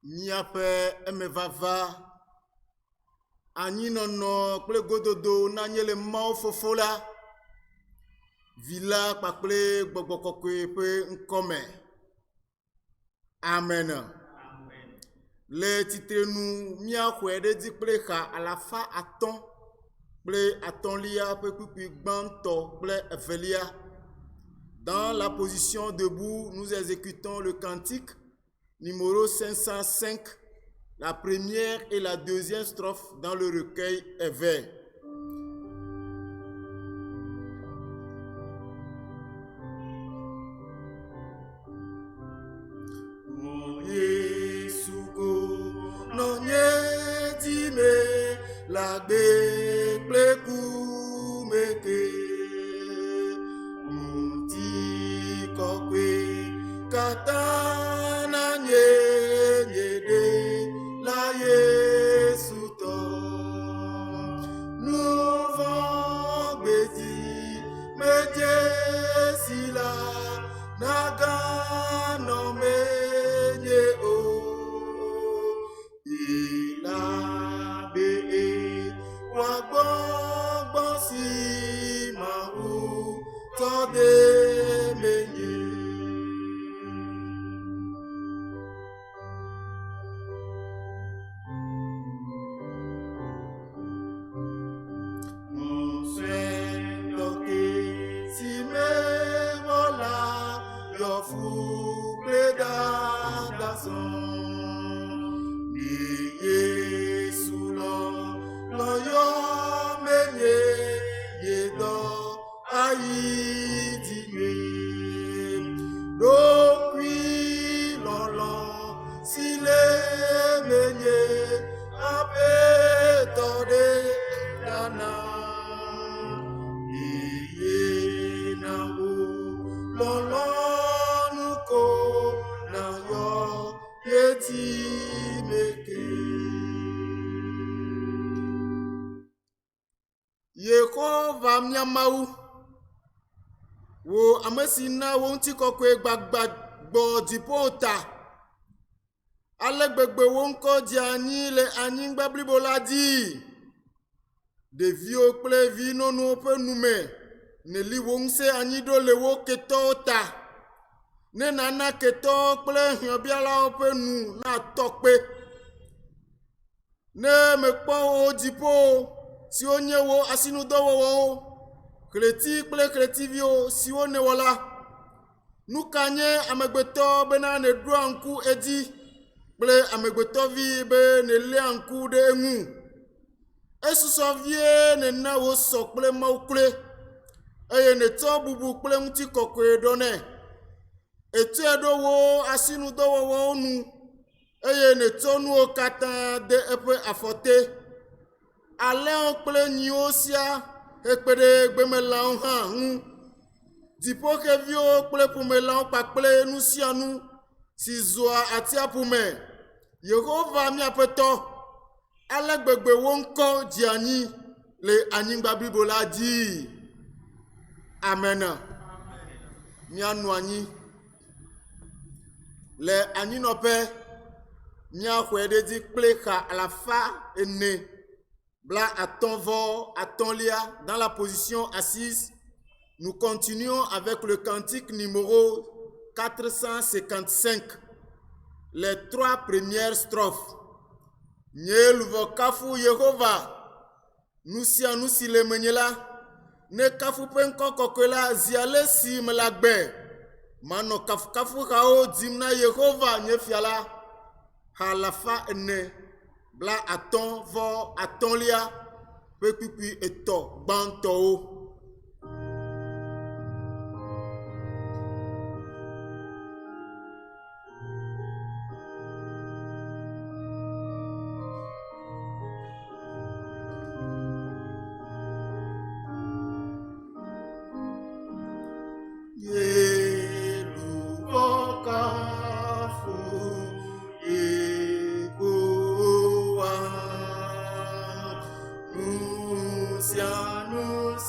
Miaƒe emevava anyinono kple gododo nanye le Mawu Fofo la, Vi la kpakple Gbɔgbɔ Kɔkɔe ƒe ŋkɔme. Amen. Le titrenu miaxɔe ɖe dzi kple xa 500 kple 500 ƒe kpukpui gbãtɔ kple evelia. Dans la position debout, nous exécutons le cantique numéro 505, la première et la deuxième strophe dans le recueil Évêque. La de pleku meke muti kokwe katana nye de la Yesu to nous beti meje sila naga no menye o ila si mahu tode menye Monse toke si me vola yo fu pleda dason ni Yesu lo yo menye yedo ayidiwe dokwi lolo sile menye apetode dana iye nawo lolo nuko na yo yeti meke Yehova miamawu wo amesina wo ŋuti kɔkɔe gbagba gbɔ dziƒota ale gbegbe wo ŋkɔ dzi anyi le anyigba blibo la dzi. Ɖeviwo kple vi nonowo ƒe nume neli wo ŋusẽ anyi ɖo le wo ketɔwo ta. Ne nana ketɔwo kple hiãbialawo ƒe nu na tɔkpe. Ne mekpɔ wo dziƒo siwo nye wo asinudɔwɔwɔwo, kleti kple kletiviwo siwo ne wɔ la, nu ka nye amegbetɔ bena neɖoa ŋku edzi kple amegbetɔvi be neléa ŋku ɖe eŋu. Esusɔ vie nena wo sɔ kple Mawu kloe eye netsɔ bubu kple ŋutikɔkɔe ɖɔ nɛ. Etsɔe ɖo wo asinudɔwɔwɔwo nu eye netsɔ nuwo katã de eƒe afɔ te. Alẽwo kple nyiwo sia ekpe ɖe gbemelãwo hã ŋu. Dziƒoxeviwo kple ƒomelãwo kpakple nu sia nu si zɔa atsiaƒu me. Yehova miaƒetɔ, ale gbegbe wo ŋkɔ dzi anyi le anyigba blibo la dzi. Amen. Mianɔ anyi. Le anyinɔƒe, miaxɔe ɖe dzi kple xa 400 bla 500 dans la position assise. Nous continuons avec le cantique numéro 455, les 3 premières strophes. Nyeluvo kafu Yehova, nusia nusi le menyela, ne kafu penko kokola ziale si melagbe, mano kafu kafu hao dimna Yehova nyefiala, halafa ene. Bla aton vo atonlia pe pipi eto gbanto o.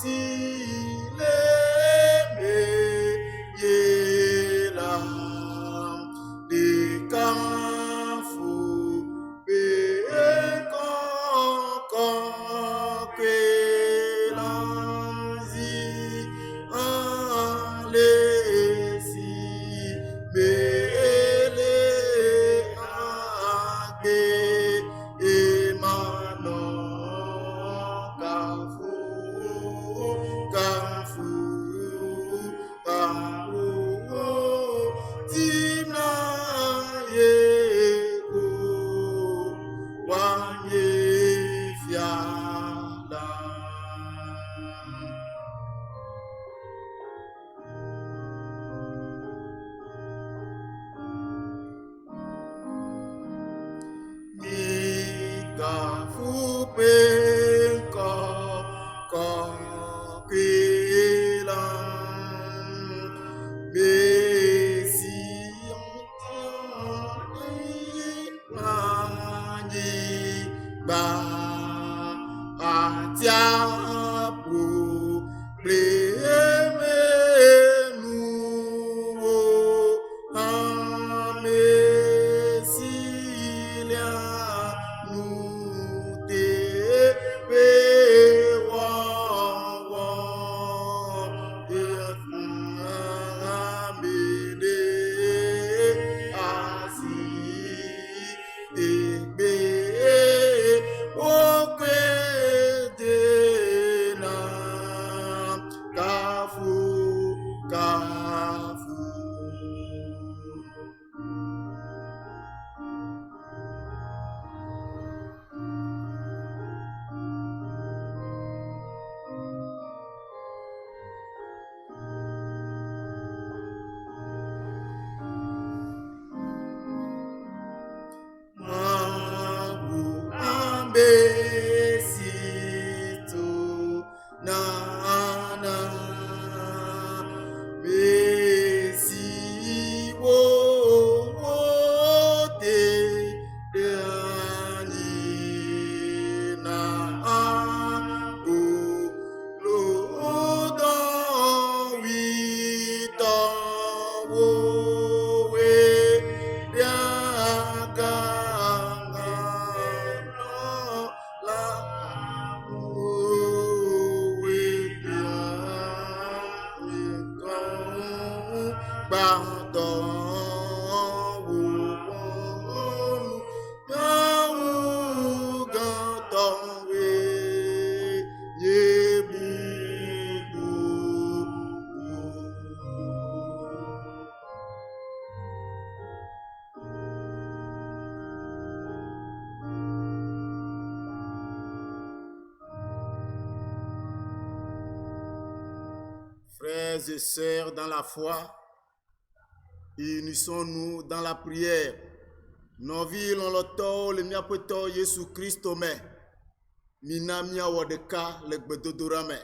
Si Frères et sœurs dans la foi, unissons-nous dans la prière. Nos villes ont le tort, le mia poto Jésus Christ me. Mina mia wadeka le gbedodorame.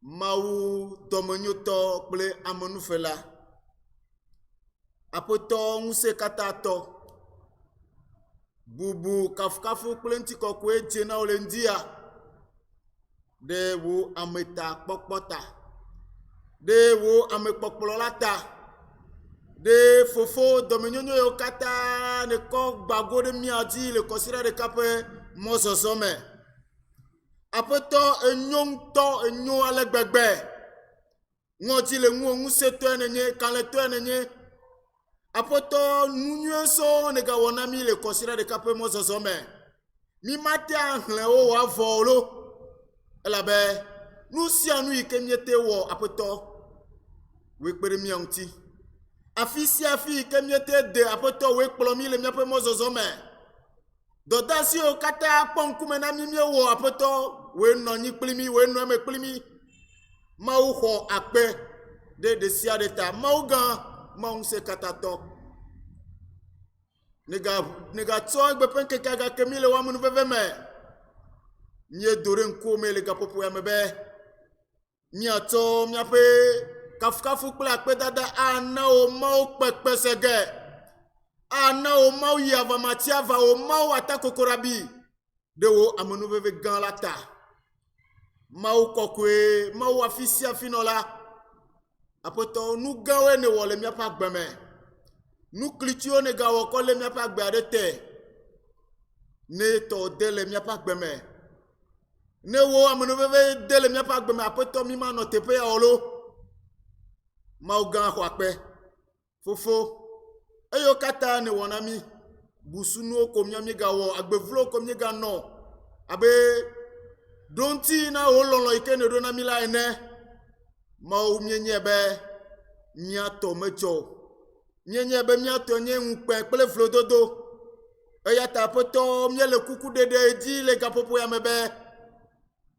Mau domenyoto ple amenufela. Apoto nguse katato. Bubu kafkafu plenti kokwe tjena olendia. De wo ameta pokpota. De wo amekpokplolata. De fofo dominionyo yo kata ne ko bago de miadi le kosira de kape mososome. Apoto enyong to enyo alegbegbe. Ngoti le ngu seto enenye kan le to enenye. Apoto nunyo so ne ga wonami le kosira de kape mososome. Mi mate anhle o wa volo. Elabe nous si anu ikemiete wo apoto we kpere mi onti. Afi si afi ikemiete de apoto we kplomi le miape mozozome. Dodasi o kata ponkume na mi wo apoto we no nyi kplimi we no me kplimi. Ma u ho akpe de sia de ta ma u gan ma un se katato. Nega to gbe pen ke kaga kemile wa munu veve me. Nye doren kome le gapopo ya mebe. Nye to miape kafkafu kpla kpe dada ana o mau kpekpe sege. Ana o mau yava matiava o mau atakokorabi. De wo amenu veve gan lata. Mau kokwe, mau afisi afinola. Apoto nu gawe ne wole miapa gbeme. Nu klitio ne gawo kole miapa gbe adete. Ne to dele miapa gbeme. Ne wo amenoveve dele miapa gbeme apoto mi ma no tepe ya olo. Maugan hwakpe. Fofo. Eyo kata ne wonami. Busunu komnya mi gawo agbevlo komnya ga no. Abe donti na ololo ikene do na mila ene. Mau myenyebe nyato mecho. Myenyebe nyato nye nkpe kple flododo. Eya ta apoto miele kuku dede di le gapopo ya mebe.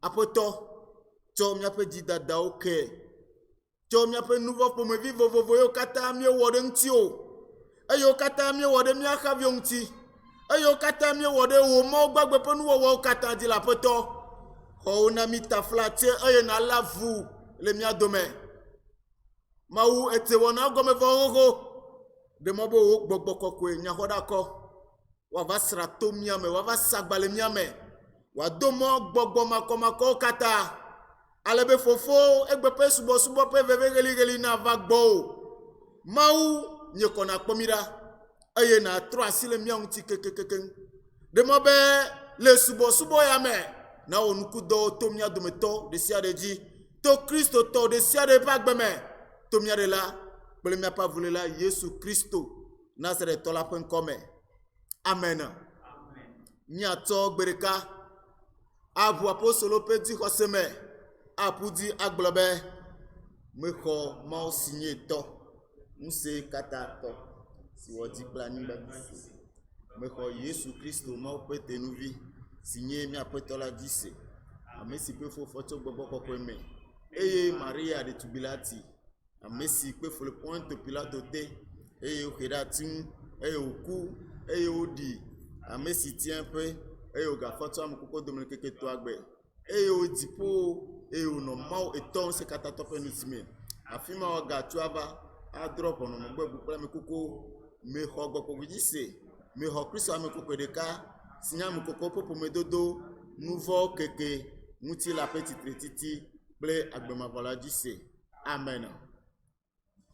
Apoto, cho miape di dada oke. Cho miape nouveau pour me vivre vovo yo kata mi wode ntio. Eyo kata mi wode mi akavyo nti. Eyo kata mi wode wo mo gbagbe ponu wo kata di la poto. Ho na mi tafla tie eyo na lavu le mi adome. Mau ete wona gome vogo. De mobo wo gbogbo kokwe nya hoda ko. Wa va srato miame, wa va sagbale miame. Wadomo gbogbo mako kata alebe fofo egbe pe subo pe veve geli na vagbo mau nye kona kpomira eye na tro asile mia unti kekekeken de mobe le subo ya me na onukudo to mia dometo de sia de ji to Christo to de sia de bagbe me to mia de la bele mia pa vule la Yesu Christo Nazareth to la pen come amen mia to gbereka abu apostolo pe di koseme apudi aglobe me ko ma signé to mse kata to si wodi planning ba me ko Yesu Christo ma pete nuvi signé mi apetola dise amesi pe fo foto gbogbo koko me eye Maria de tubilati amesi pe fo le point pilato te eye o kedatin eye oku eye odi amesi tien pe eye o ga foto am koko dominique ke to agbe eye o dipo eye o no ma eton se kata to pe nusime afima o ga tuava a drop on mo gbe bu me koko me ho gbo ko dise me ho Christo am koko de ka signam koko popo me dodo nouveau keke muti la petite titi ble agbema voilà dise amen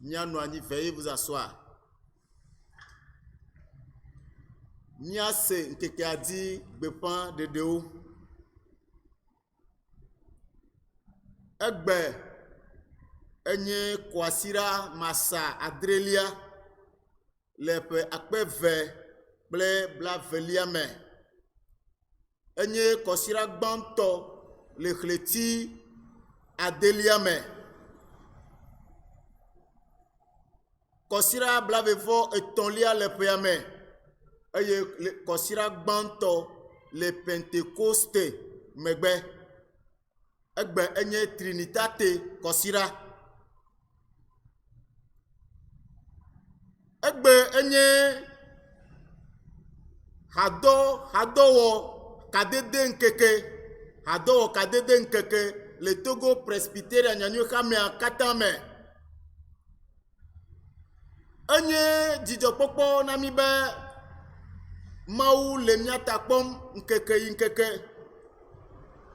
nyano ani veuillez vous asseoir nya se nkeke adi gbepan dedeo egbe enye kwasira masa adrelia lepe akpeve ble blavelia me enye kosira gbanto le chleti adelia me kosira blavevo etonlia lepe me eye kosira gbanto le pentecoste megbe egbe enye trinitate kosira egbe enye hadowo kadede nkeke le Togo presbytere nyanyo kamia katame enye jijokpokpo na mibe mau le miata pom nkeke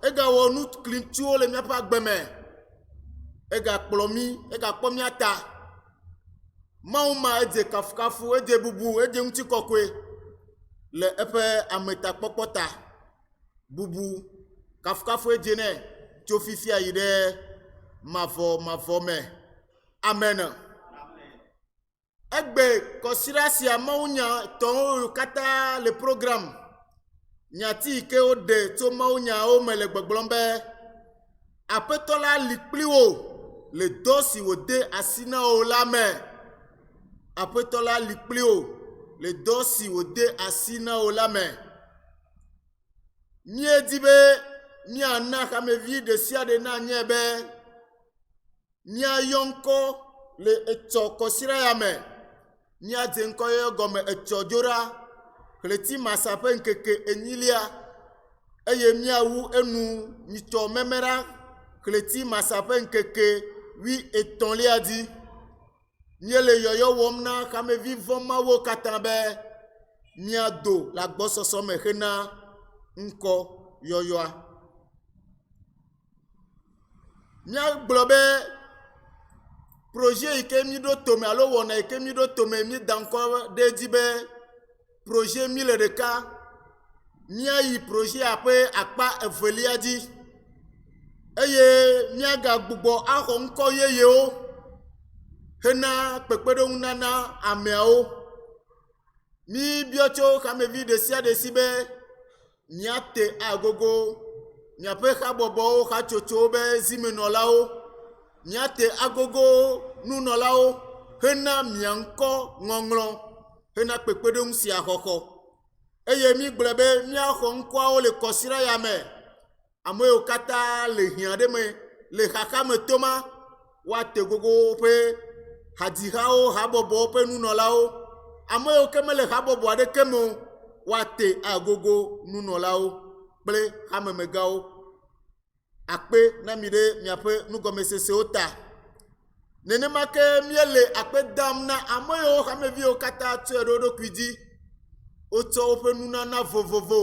ega wonu klintuo le miapa gbeme ega plomi ega pomiata mau ma eje kafukafu eje bubu eje nti kokwe le epe ameta popota bubu kafukafu eje ne tiofifia yide mavo me amen egbe kosirasi amaunya ton kata le programme nyati ke ode to maunya o mele gbegblombe apetola likpliwo le dosi ode asina o lame apetola likpliwo le dosi ode asina o lame nye dibe nya na kamevi de sia de na nyebe nya yonko le eto kosira yame nya denko yo gome eto jora kleti masape nkeke enilia eye miawu enu nito memera kleti masape nkeke wi etonlia di nyele yoyo womna kamevi voma wo katambe nya do la gbososo mehena nko yoyoa nya globe projet ike mi do tome alo wona ike mi do tome mi danko de dibe projet mille de ka mia yi projet ape akpa evelia di eye mia ga gbugbo aho nko yeye o hena pepedo nana ameao mi biocho kamevi de sia de sibe nyate agogo nyape khabobo khachocho be zimenolao nyate agogo nunolao hena mianko ngonglo hena pepedung si akoko eye mi gblebe mi aho nkwa o le kosira ya me amoyo kata le hiande me le khakame toma wate gogo pe hadihao habobo pe nunolao amoyo kemele habobo ade kemo wate agogo nunolao ple hamemegao akpe na mire miape nugomesese ota nene make miele akpe dam na amoyo hamevi o kata tuerodo kwidi oto ope nuna na vovovo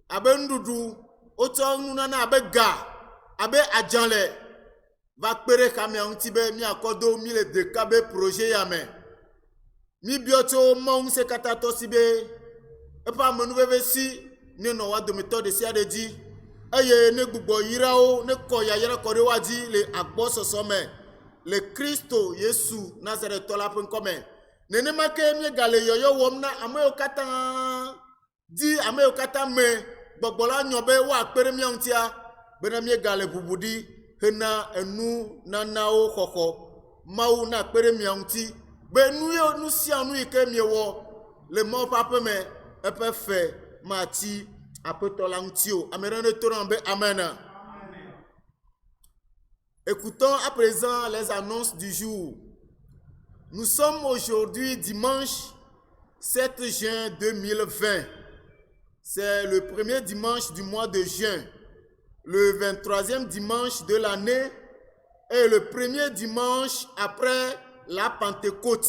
abe ndudu oto nuna na abe ga abe adjanle va kpere kamia ŋuti be miakodo mi le deka be projet ya me mi biotso mɔŋu se katã tɔ si be eƒe amenuveve si ne nɔ wa dometɔ de sia de dzi eye ne gbugbɔ yirawo ne kɔ yayra kɔ ɖe wa dzi le agbɔsɔsɔ me le Kristo Yesu Nazaretɔ la ƒe ŋkɔ me. Nenema ke míegale yɔyɔ wɔm na ame yiwo katã di ame yiwo katã me gbɔgbɔ la nyɔ be woakpe ɖe mía ŋutia bena míegale ʋuʋu ɖi hena enu nanawo xɔxɔ. Mawu na kpe ɖe mía ŋuti be nu sia nu yi ke miewɔ le Mawu ƒe aƒe me eƒe fe matsi aƒetɔ la ŋuti o. Ame ɖe ne to ɖe be amen. Écoutons à présent les annonces du jour. Nous sommes aujourd'hui dimanche 7 juin 2020. C'est le premier dimanche du mois de juin, le 23e dimanche de l'année et le premier dimanche après la Pentecôte.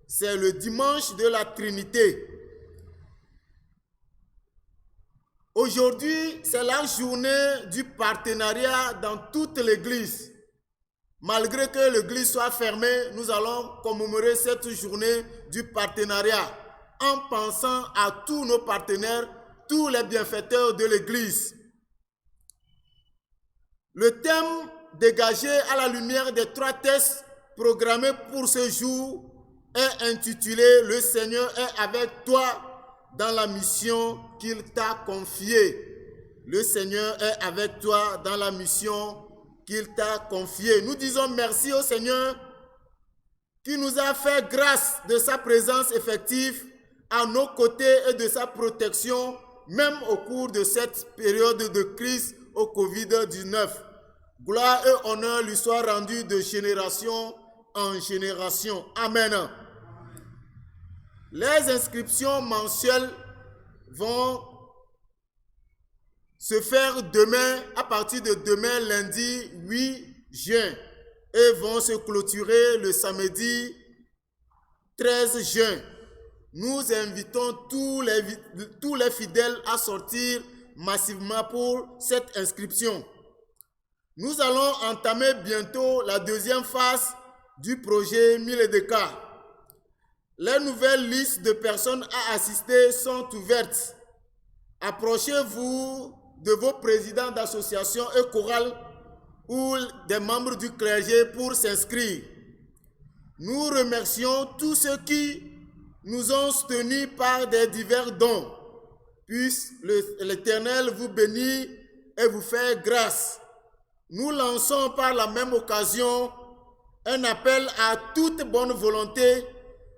C'est le dimanche de la Trinité. Aujourd'hui, c'est la journée du partenariat dans toute l'église. Malgré que l'église soit fermée, nous allons commémorer cette journée du partenariat en pensant à tous nos partenaires, tous les bienfaiteurs de l'église. Le thème dégagé à la lumière des 3 textes programmés pour ce jour est intitulé « Le Seigneur est avec toi dans la mission qu'il t'a confiée. » Le Seigneur est avec toi dans la mission qu'il t'a confiée. Nous disons merci au Seigneur qui nous a fait grâce de sa présence effective à nos côtés et de sa protection, même au cours de cette période de crise au Covid-19. Gloire et honneur lui soient rendus de génération en génération. Amen. Les inscriptions mensuelles vont se faire demain, à partir de demain, lundi 8 juin, et vont se clôturer le samedi 13 juin. Nous invitons tous les fidèles à sortir massivement pour cette inscription. Nous allons entamer bientôt la deuxième phase du projet 1000 décas. Les nouvelles listes de personnes à assister sont ouvertes. Approchez-vous de vos présidents d'associations et chorales ou des membres du clergé pour s'inscrire. Nous remercions tous ceux qui nous ont soutenus par des divers dons. Puisse l'Éternel vous bénir et vous faire grâce. Nous lançons par la même occasion un appel à toute bonne volonté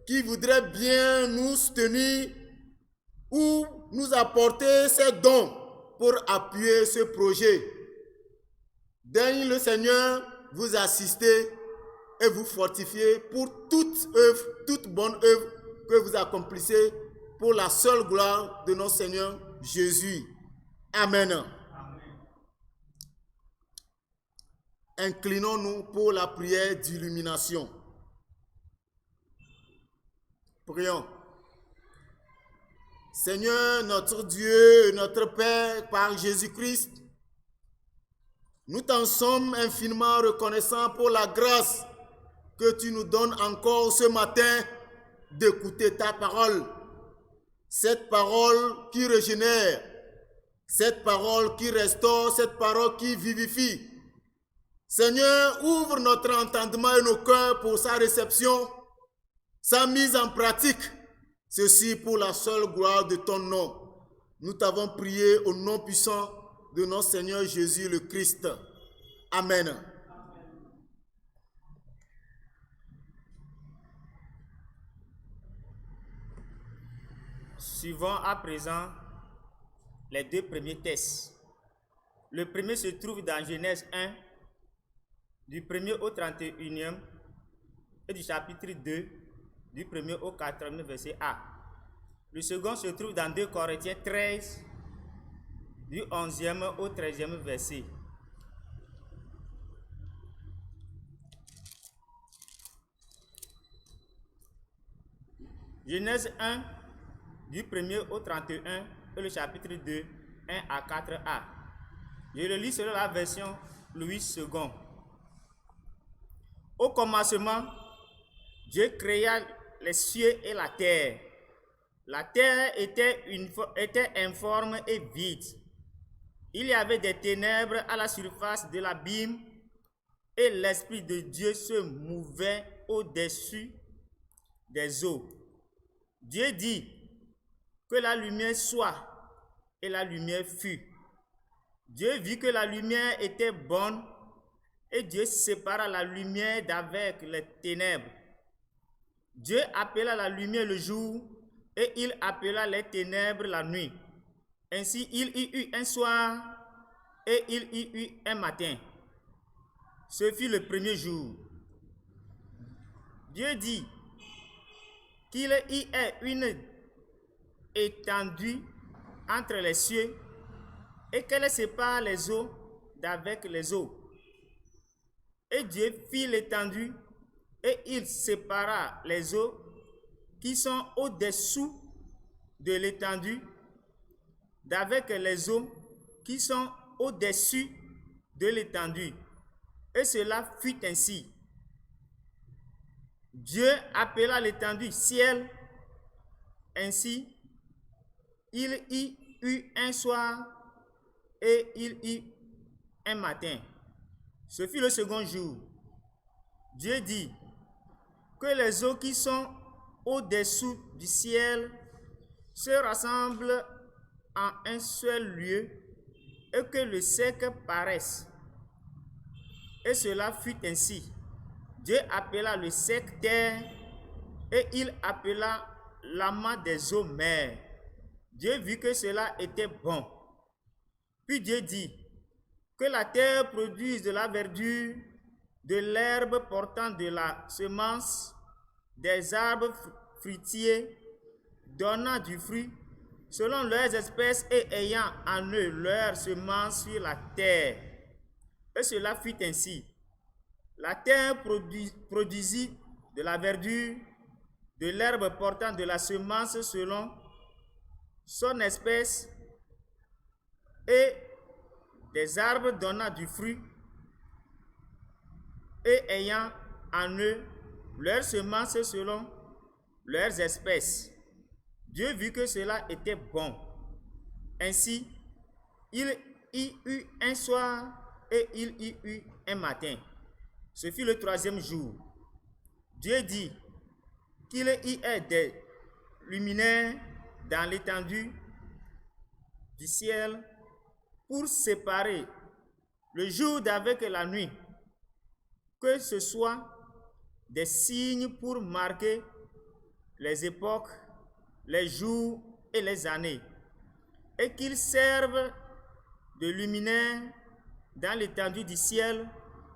qui voudrait bien nous soutenir ou nous apporter ses dons pour appuyer ce projet. Daigne le Seigneur vous assister et vous fortifier pour toute bonne œuvre que vous accomplissez pour la seule gloire de notre Seigneur Jésus. Amen. Inclinons-nous pour la prière d'illumination. Prions. Seigneur, notre Dieu, notre Père, par Jésus-Christ, nous t'en sommes infiniment reconnaissants pour la grâce que tu nous donnes encore ce matin d'écouter ta parole. Cette parole qui régénère, cette parole qui restaure, cette parole qui vivifie. Seigneur, ouvre notre entendement et nos cœurs pour sa réception, sa mise en pratique. Ceci pour la seule gloire de ton nom. Nous t'avons prié au nom puissant de notre Seigneur Jésus le Christ. Amen. Suivons à présent les 2 premiers textes. Le premier se trouve dans Genèse 1, du 1er au 31e, et du chapitre 2, du 1er au 4e verset A. Le second se trouve dans 2 Corinthiens 13, du 11e au 13e verset. Genèse 1, du 1er au 31, et le chapitre 2, 1 à 4a. Je le lis selon la version Louis II. Au commencement, Dieu créa les cieux et la terre. La terre était informe et vide. Il y avait des ténèbres à la surface de l'abîme et l'Esprit de Dieu se mouvait au-dessus des eaux. Dieu dit que la lumière soit, et la lumière fut. Dieu vit que la lumière était bonne, et Dieu sépara la lumière d'avec les ténèbres. Dieu appela la lumière le jour, et il appela les ténèbres la nuit. Ainsi il y eut un soir, et il y eut un matin. Ce fut le premier jour. Dieu dit qu'il y ait une étendue entre les cieux et qu'elle sépare les eaux d'avec les eaux. Et Dieu fit l'étendue et il sépara les eaux qui sont au-dessous de l'étendue d'avec les eaux qui sont au-dessus de l'étendue. Et cela fut ainsi. Dieu appela l'étendue ciel. Ainsi, il y eut un soir et il y eut un matin. Ce fut le second jour. Dieu dit que les eaux qui sont au-dessous du ciel se rassemblent en un seul lieu et que le sec paraisse. Et cela fut ainsi. Dieu appela le sec terre et il appela l'amas des eaux mer. Dieu vit que cela était bon. Puis Dieu dit que la terre produise de la verdure, de l'herbe portant de la semence, des arbres fruitiers, donnant du fruit, selon leurs espèces et ayant en eux leur semence sur la terre. Et cela fut ainsi. La terre produisit de la verdure, de l'herbe portant de la semence selon son espèce, et des arbres donnant du fruit, et ayant en eux leur semence selon leurs espèces. Dieu vit que cela était bon. Ainsi, il y eut un soir et il y eut un matin. Ce fut le troisième jour. Dieu dit qu'il y ait des luminaires dans l'étendue du ciel pour séparer le jour d'avec la nuit, que ce soit des signes pour marquer les époques, les jours et les années, et qu'ils servent de luminaires dans l'étendue du ciel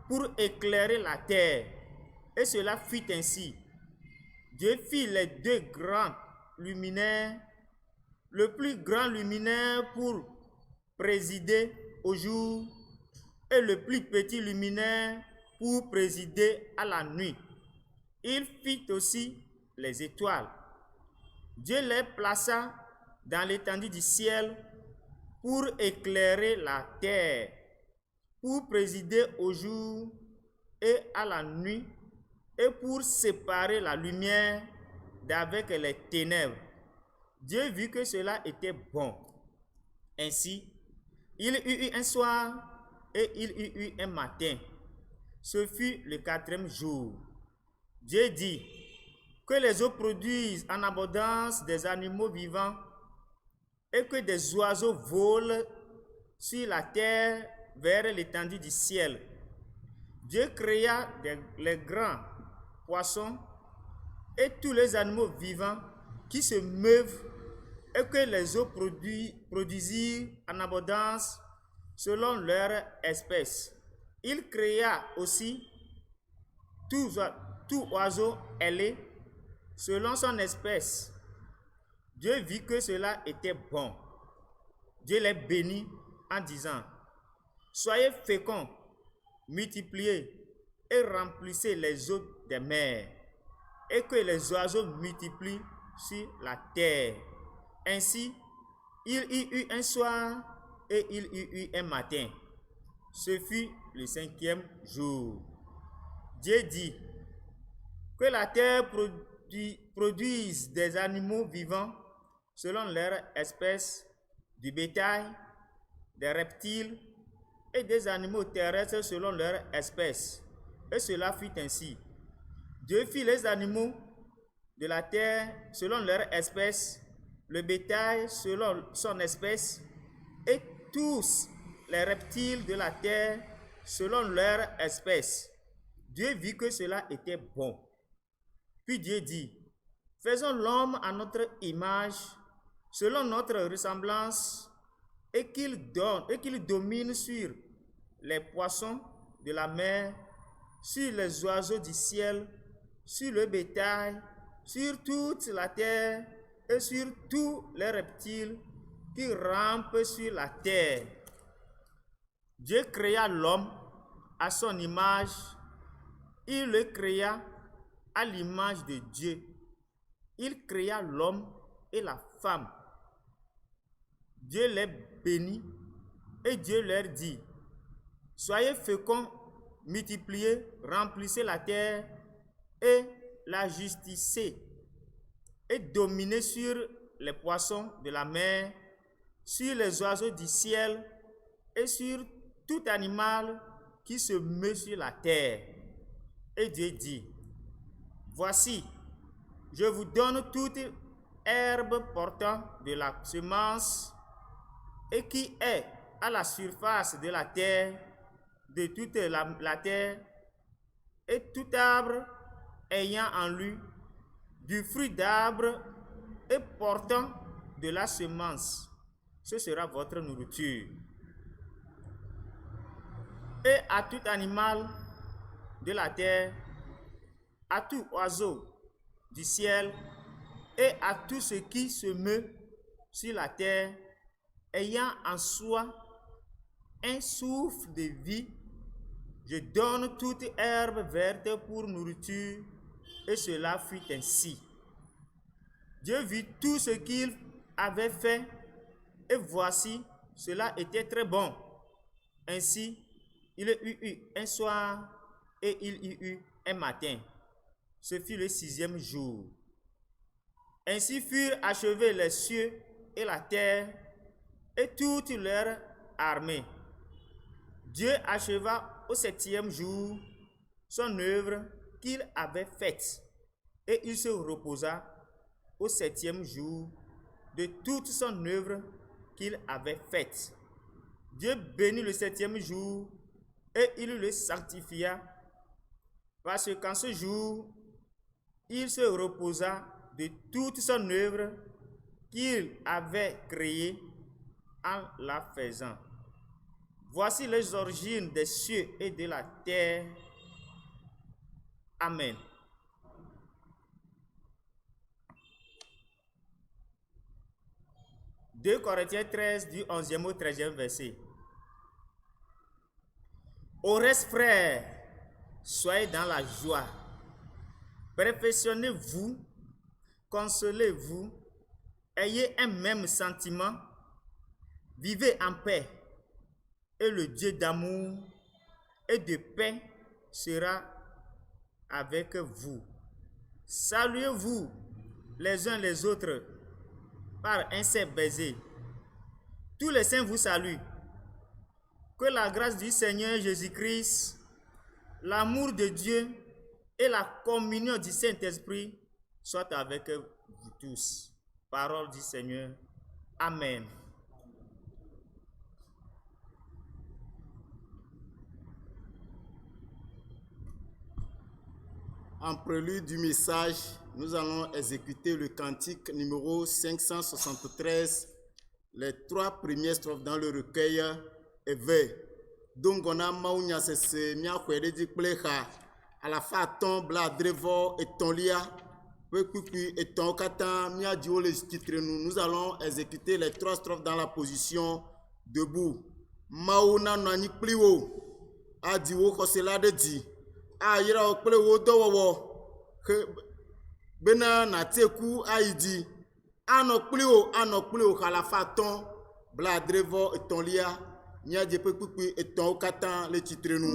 pour éclairer la terre. Et cela fut ainsi. Dieu fit les deux grands luminaires, le plus grand luminaire pour présider au jour et le plus petit luminaire pour présider à la nuit. Il fit aussi les étoiles. Dieu les plaça dans l'étendue du ciel pour éclairer la terre, pour présider au jour et à la nuit, et pour séparer la lumière d'avec les ténèbres. Dieu vit que cela était bon. Ainsi, il y eut un soir et il y eut un matin. Ce fut le quatrième jour. Dieu dit que les eaux produisent en abondance des animaux vivants et que des oiseaux volent sur la terre vers l'étendue du ciel. Dieu créa les grands poissons et tous les animaux vivants qui se meuvent et que les eaux produisirent en abondance selon leur espèce. Il créa aussi tout oiseau ailé selon son espèce. Dieu vit que cela était bon. Dieu les bénit en disant: soyez féconds, multipliez et remplissez les eaux des mers, et que les oiseaux multiplient sur la terre. Ainsi, il y eut un soir et il y eut un matin. Ce fut le 5e jour. Dieu dit que la terre produise des animaux vivants selon leur espèce, du bétail, des reptiles et des animaux terrestres selon leur espèce. Et cela fut ainsi. Dieu fit les animaux de la terre selon leur espèce, le bétail selon son espèce, et tous les reptiles de la terre selon leur espèce. Dieu vit que cela était bon. Puis Dieu dit, faisons l'homme à notre image, selon notre ressemblance, et qu'il domine sur les poissons de la mer, sur les oiseaux du ciel, sur le bétail, sur toute la terre et sur tous les reptiles qui rampent sur la terre. Dieu créa l'homme à son image, il le créa à l'image de Dieu. Il créa l'homme et la femme. Dieu les bénit et Dieu leur dit, soyez féconds, multipliez, remplissez la terre et la justiciez et dominez sur les poissons de la mer, sur les oiseaux du ciel et sur tout animal qui se meut sur la terre. Et Dieu dit, voici, je vous donne toute herbe portant de la semence et qui est à la surface de la terre, de toute la terre, et tout arbre ayant en lui du fruit d'arbre et portant de la semence. Ce sera votre nourriture. Et à tout animal de la terre, à tout oiseau du ciel et à tout ce qui se meut sur la terre, ayant en soi un souffle de vie, je donne toute herbe verte pour nourriture, et cela fut ainsi. Dieu vit tout ce qu'il avait fait, et voici, cela était très bon. Ainsi, il y eut un soir, et il y eut un matin. Ce fut le 6e jour. Ainsi furent achevés les cieux et la terre, et toute leur armée. Dieu acheva au 7e jour son œuvre qu'il avait faite, et il se reposa au 7e jour de toute son œuvre qu'il avait faite. Dieu bénit le 7e jour, et il le sanctifia, parce qu'en ce jour, il se reposa de toute son œuvre qu'il avait créée en la faisant. Voici les origines des cieux et de la terre. Amen. « 2 Corinthiens 13, du 11e au 13e verset. Au reste, frères, soyez dans la joie. Perfectionnez-vous, consolez-vous, ayez un même sentiment, vivez en paix, et le Dieu d'amour et de paix sera avec vous. Saluez-vous les uns les autres par un seul baiser. Tous les saints vous saluent. Que la grâce du Seigneur Jésus-Christ, l'amour de Dieu et la communion du Saint-Esprit soient avec vous tous. Parole du Seigneur. Amen. En prélude du message, nous allons exécuter le cantique numéro 573, les 3 premières strophes dans le recueil Éveil. Donc on a maounia sese mia kwede di pleha à la fin ton bla drevo et ton lia pekuku et ton kata mia dio les titres nous allons exécuter les 3 strophes dans la position debout. Mauna nani pliwo a diwo kosela de di a yira o plewo dowo bena na teku aidi ano pliwo à la fin ton bla drevo et ton lia míadze ƒe kpukpui etɔ̃wo katã le tsitrenu.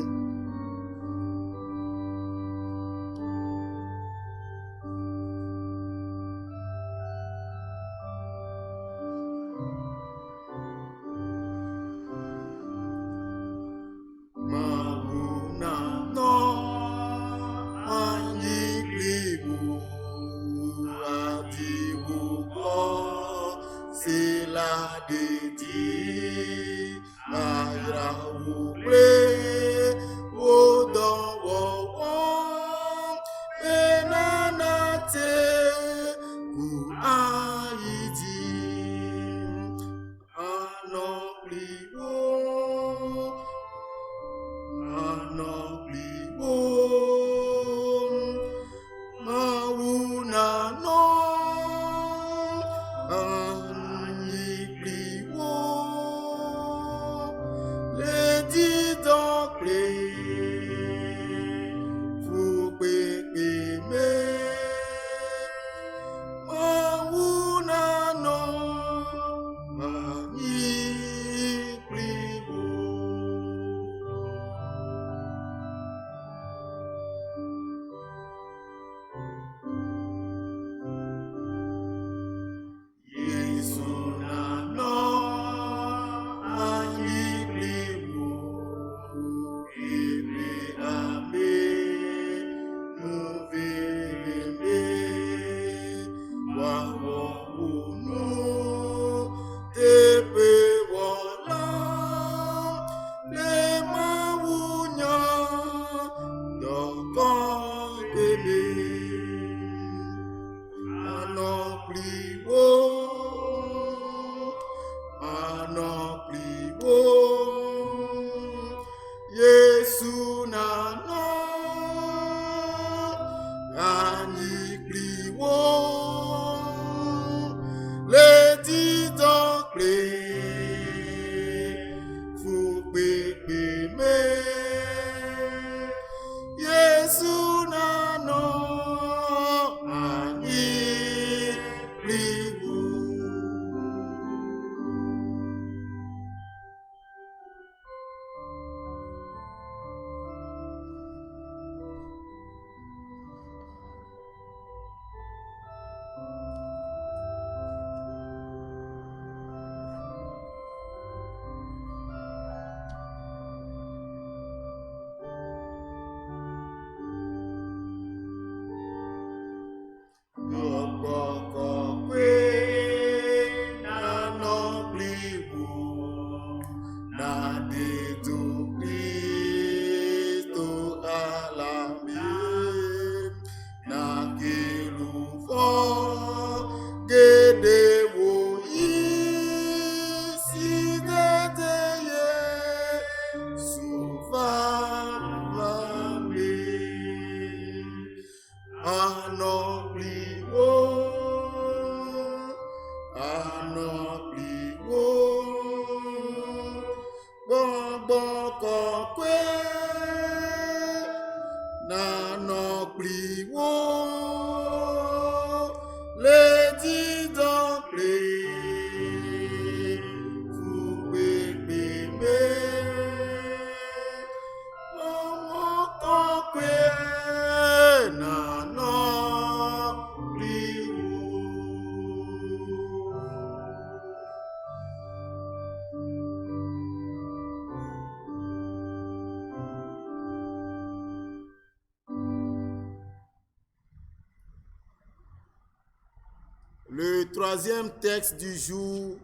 Le troisième texte du jour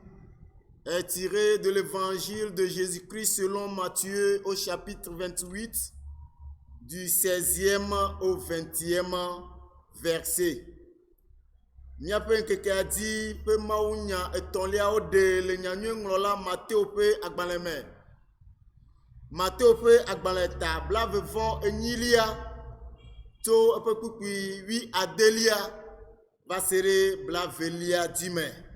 est tiré de l'évangile de Jésus-Christ selon Matthieu au chapitre 28, du 16e au 20e verset. Miape nkeke adi pe maunya etonlia ode le nyanyue nglola Matteo pe agbaleme. Matteo pe agbaleta blavevon enyilia to epe kpukui 8 adelia Basere blavelia dime.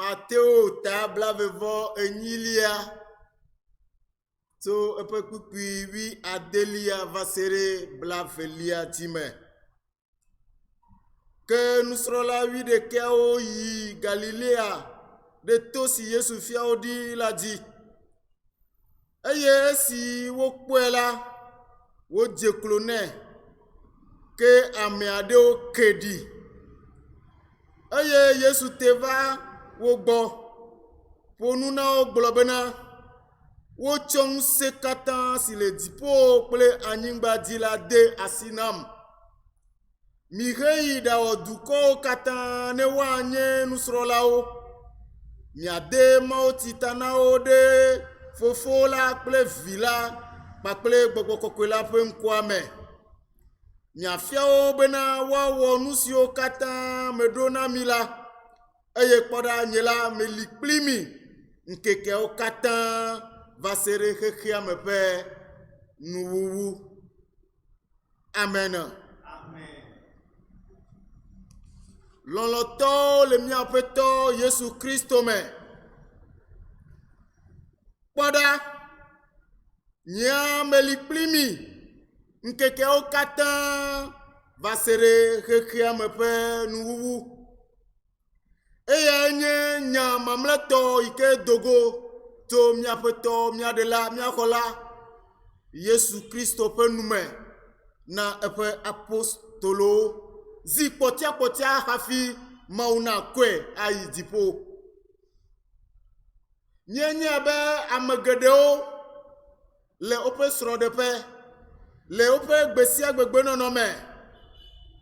Matteo tabla vevo enyilia. So epe kukui wi adelia vasere blavelia time. Que nous serons là oui de Kéo yi Galilea de tosi Yesu fiaudi la dit. Eye si wo kwela wo jeklone ke ameade o kedi. Eye Yesu teva wo gbo ponuna o globena wo chong sekatan si le dipo ple anyingba di la de asinam. Mirei da oduko katan ne wanye nusrolao. Miade mao titanao de fofola ple vila pakple gbogokokwela pe nkwame. Miafiao bena wawo nusio katan medona mila. Eye kpoda nyela melikplimi nkeke o katan vasere khekhiam pe nuwu. Amen. Loloto le miapeto Yesu Kristo me. Pada nya meliplimi nkeke o katan vasere khekhiam pe nuwu. Eye nye nya mamleto ike dogo to miapeto miadela miakola Yesu Kristo pe nume na epe apostolo zi potia hafi mauna kwe ayi dipo. Nye be amegedeo le ope sro de pe le ope gbesia gbegbe nono me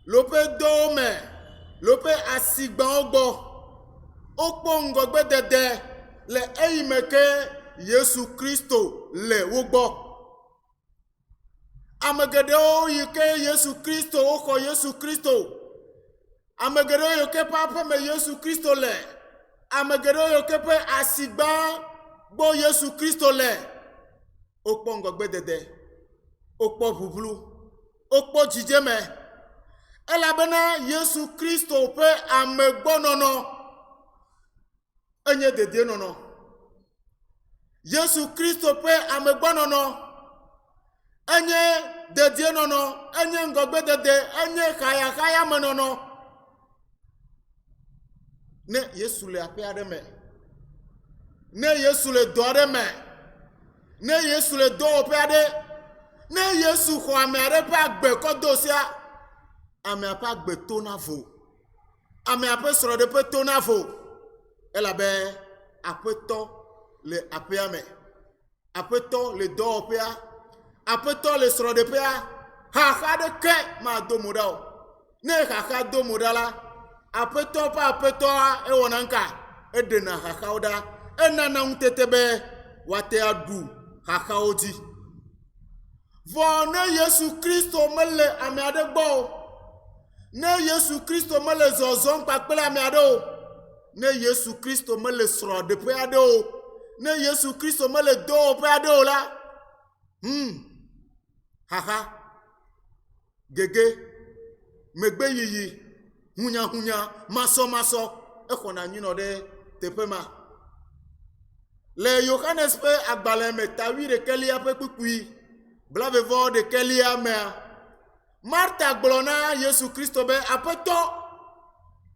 lope do me lope asigban ogbo okpo ngogbe dede le eyimeke Yesu Kristo le wogbo. Amegedeo yike Yesu Kristo oko Yesu Kristo. Amegedeo yoke papa me Yesu Kristo le. Amegedeo yoke pe asigba bo Yesu Kristo le. Okpo ngogbe dede. Okpo bublu. Okpo jijeme. Elabena Yesu Kristo pe amegbo nono. Enye dede nono. Yesu Kristo pe amegbo nono. Enye dedie nono, enye ngogbe dede, enye kaya menono. Ne Yesu le ape ademe. Ne Yesu le do ademe. Ne Yesu le do ope ade. Ne Yesu kwa ame ade pe agbe kodosia. Ame ape agbe tonavo. Ame ape soro de pe tonavo. Elabe ape to le ape ame. Ape to le do ope a. Apeto le sro de pea ha de ke ma do modao ne ha do modala apeto pa apeto e wonanka e de na ha oda e na na untetebe wate adu ha odi vo ne Yesu Kristo mele amiade gbo ne Yesu Kristo mele zozon pakpele amiade o ne Yesu Kristo mele sro de pea de o ne Yesu Kristo mele do pea de o la haha gege megbe yiyi hunya maso ekona nyino de tepema le Yohannes pe agbale metawi de kelia pe kukui blavevo de kelia me Martha glona Yesu Kristo be apeto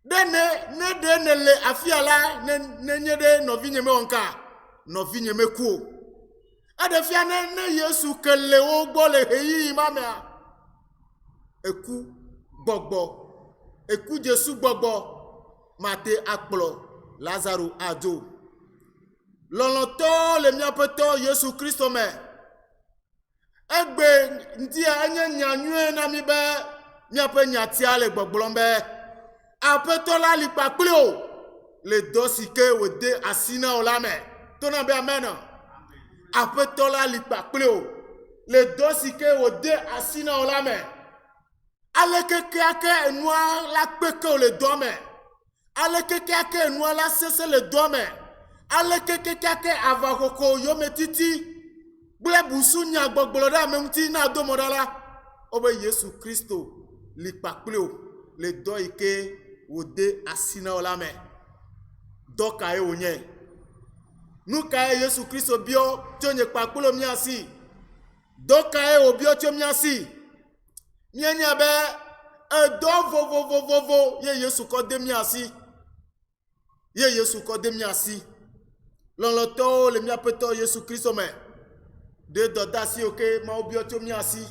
dene le afiala ne nyede novinye me onka novinye me ku adefia ne Yesu kele ogbo le heyi mamea eku gbogbo eku Jesu gbogbo mate akplo Lazarus ajo loloto le miapeto Yesu Kristo me egbe ndia enye nyanyue na mi be miape nyatia le gbogbombe apeto la lipa pleo le dosike wede asina olame tona be amena apetola lipa pleo le dosike wode asina olame alekeke ake enua la peke le dome alekeke ake enua la sese le dome alekeke ake avakoko yometiti ble busunya gbogboloda memti na domodala obe Yesu Kristo lipa pleo le doike wode asina olame dɔ ka ye wònye nu ka ye Yesu Kristo biɔ tso nye kpakpolo mía si dɔ ka ye wòbiɔ tso mía si míenya be edɔ vovovovovo ye Yesu kɔ de mía si ye Yesu kɔ de mía si lɔlɔtɔwo le míaƒe tɔ Yesu Kristo me de dɔdasi o ke Mawu biɔ tso mía si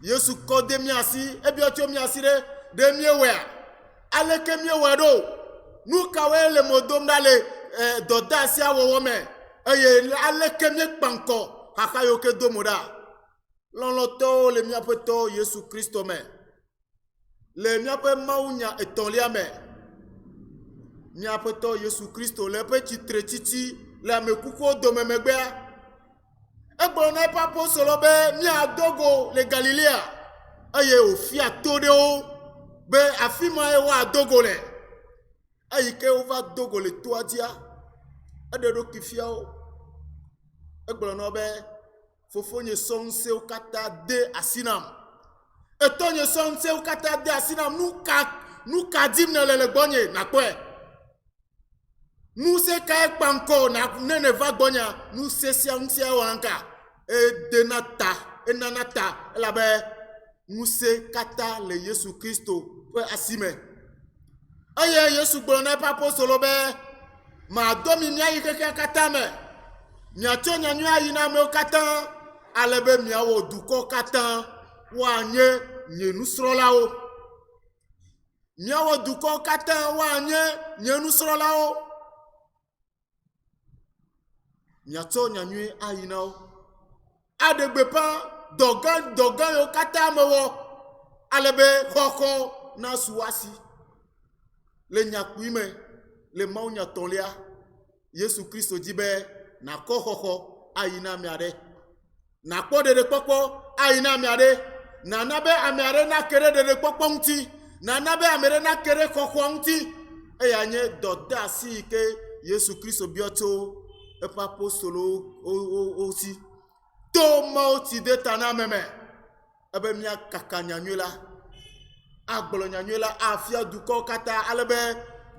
Yesu kɔ de mía si ebiɔ tso mía si de míewɔa aleke míewɔe ɖo nu kawoe le mo dom ɖa le dɔdasia wɔwɔ me eye aleke míekpa ŋkɔ xaxa yiwo ke do mo ɖa lɔlɔtɔwo le míaƒe tɔ Yesu Kristo me le míaƒe mawunya etɔ̃lia me míaƒe tɔ Yesu Kristo le eƒe tsitre tsitsi le ame kukuwo dome megbea egblɔ na eƒe apostolo be míadogo le Galilea eye wòfia to ɖewo be afi ma ye woadogo le eyi ke wova dogo le toa dzia eɖe ɖokui fia wo egblɔ na wo be fofonye sɔ ŋusẽwo katã de asi nam etɔnye sɔ ŋusẽwo katã de asi nam nu ka dim ne le gbɔnye nakpɔe ŋusẽ ka ekpa ŋkɔ ne neva gbɔnya ŋusẽ sia ŋusẽ wɔna nka edena ta enana ta elabe ŋusẽ katã le Yesu Kristo ƒe asi me eye Yesu gblɔ na eƒe apostolo be madɔ mi míayi xexea katã me miatso nyanyui ayi na amewo katã ale be miawɔ dukɔ katã woanye nye nusrɔ̃lawo miawɔ dukɔ katã woanye nye nusrɔ̃lawo miatsɔ nyanyui ayi na wo aɖe gbeƒã dɔgã yiwo katã mewɔ ale be xɔxɔ nasu asi le nyakpui me le mawunya tɔ̃lia Yesu Kristo dzi be nakɔ xɔxɔ ayi na amea ɖe nakpɔ ɖeɖekpɔkpɔ ayi na amea ɖe nana be ame aɖe nake ɖe ɖeɖekpɔkpɔ ŋuti nana be ame ɖe nake ɖe xɔxɔa ŋuti eya nye dɔdeasi yi ke Yesu Kristo biɔ tso eƒe apostolowo si to Mawu tsi de ta na ame me ebe míakaka nyanyui la agblɔ nyanyui la afia dukɔwo katã ale be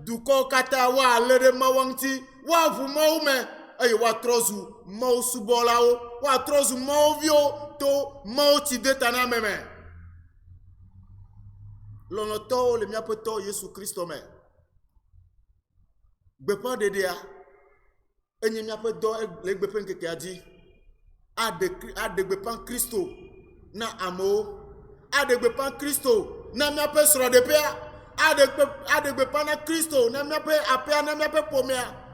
dukɔwo katã woalé ɖe Mawu ŋuti woaʋu Mawu me eye woatrɔ zu Mawu subɔlawo woatrɔ zu Mawuviwo to Mawu tsi de ta na ame me lɔlɔtɔwo le míaƒe tɔ Yesu Kristo me gbeƒã ɖeɖea enye míaƒe dɔ le gbeƒã ŋkekea dzi aɖe gbeƒã Kristo na amewo aɖe gbeƒã Kristo na míaƒe srɔ̃ɖeƒea aɖe gbeƒã na Kristo na míaƒe aƒea na míaƒe ƒomea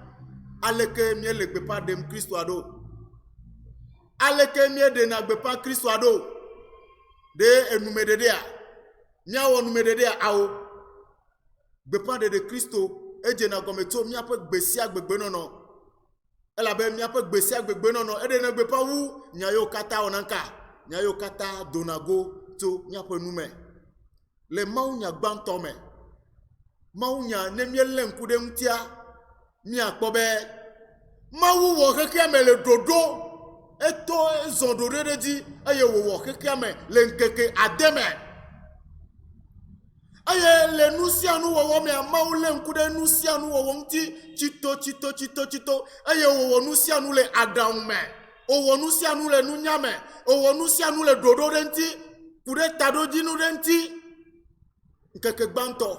aleke míele gbeƒã ɖem Kristoa ɖo aleke míeɖena gbeƒã Kristoa ɖo ɖe enumeɖeɖea míawɔ numeɖeɖea awo gbeƒã ɖeɖe Kristo edzena gɔme tso míaƒe gbe sia gbegbenɔnɔ elabe míaƒe gbe sia gbegbenɔnɔ eɖena gbeƒã wu nya yiwo katã wɔna nka nya yiwo katã dona go tso míaƒe nu me le mawunya gbãtɔ me mawunya ne míelé ŋku ɖe ŋutia míakpɔ be Mawu wɔ xexea me le ɖoɖo eto ezɔ ɖoɖo ɖe dzi eye wòwɔ xexea me le ŋkeke ade me eye le nu sia nu wɔwɔ mea Mawu lé ŋku ɖe nu sia nu wɔwɔ ŋuti tsito eye wòwɔ nu sia nu le aɖaŋu me wòwɔ nu sia nu le nunya me wòwɔ nu sia nu le ɖoɖo ɖe ŋuti ku ɖe taɖodzinu ɖe ŋuti ŋkeke gbãtɔ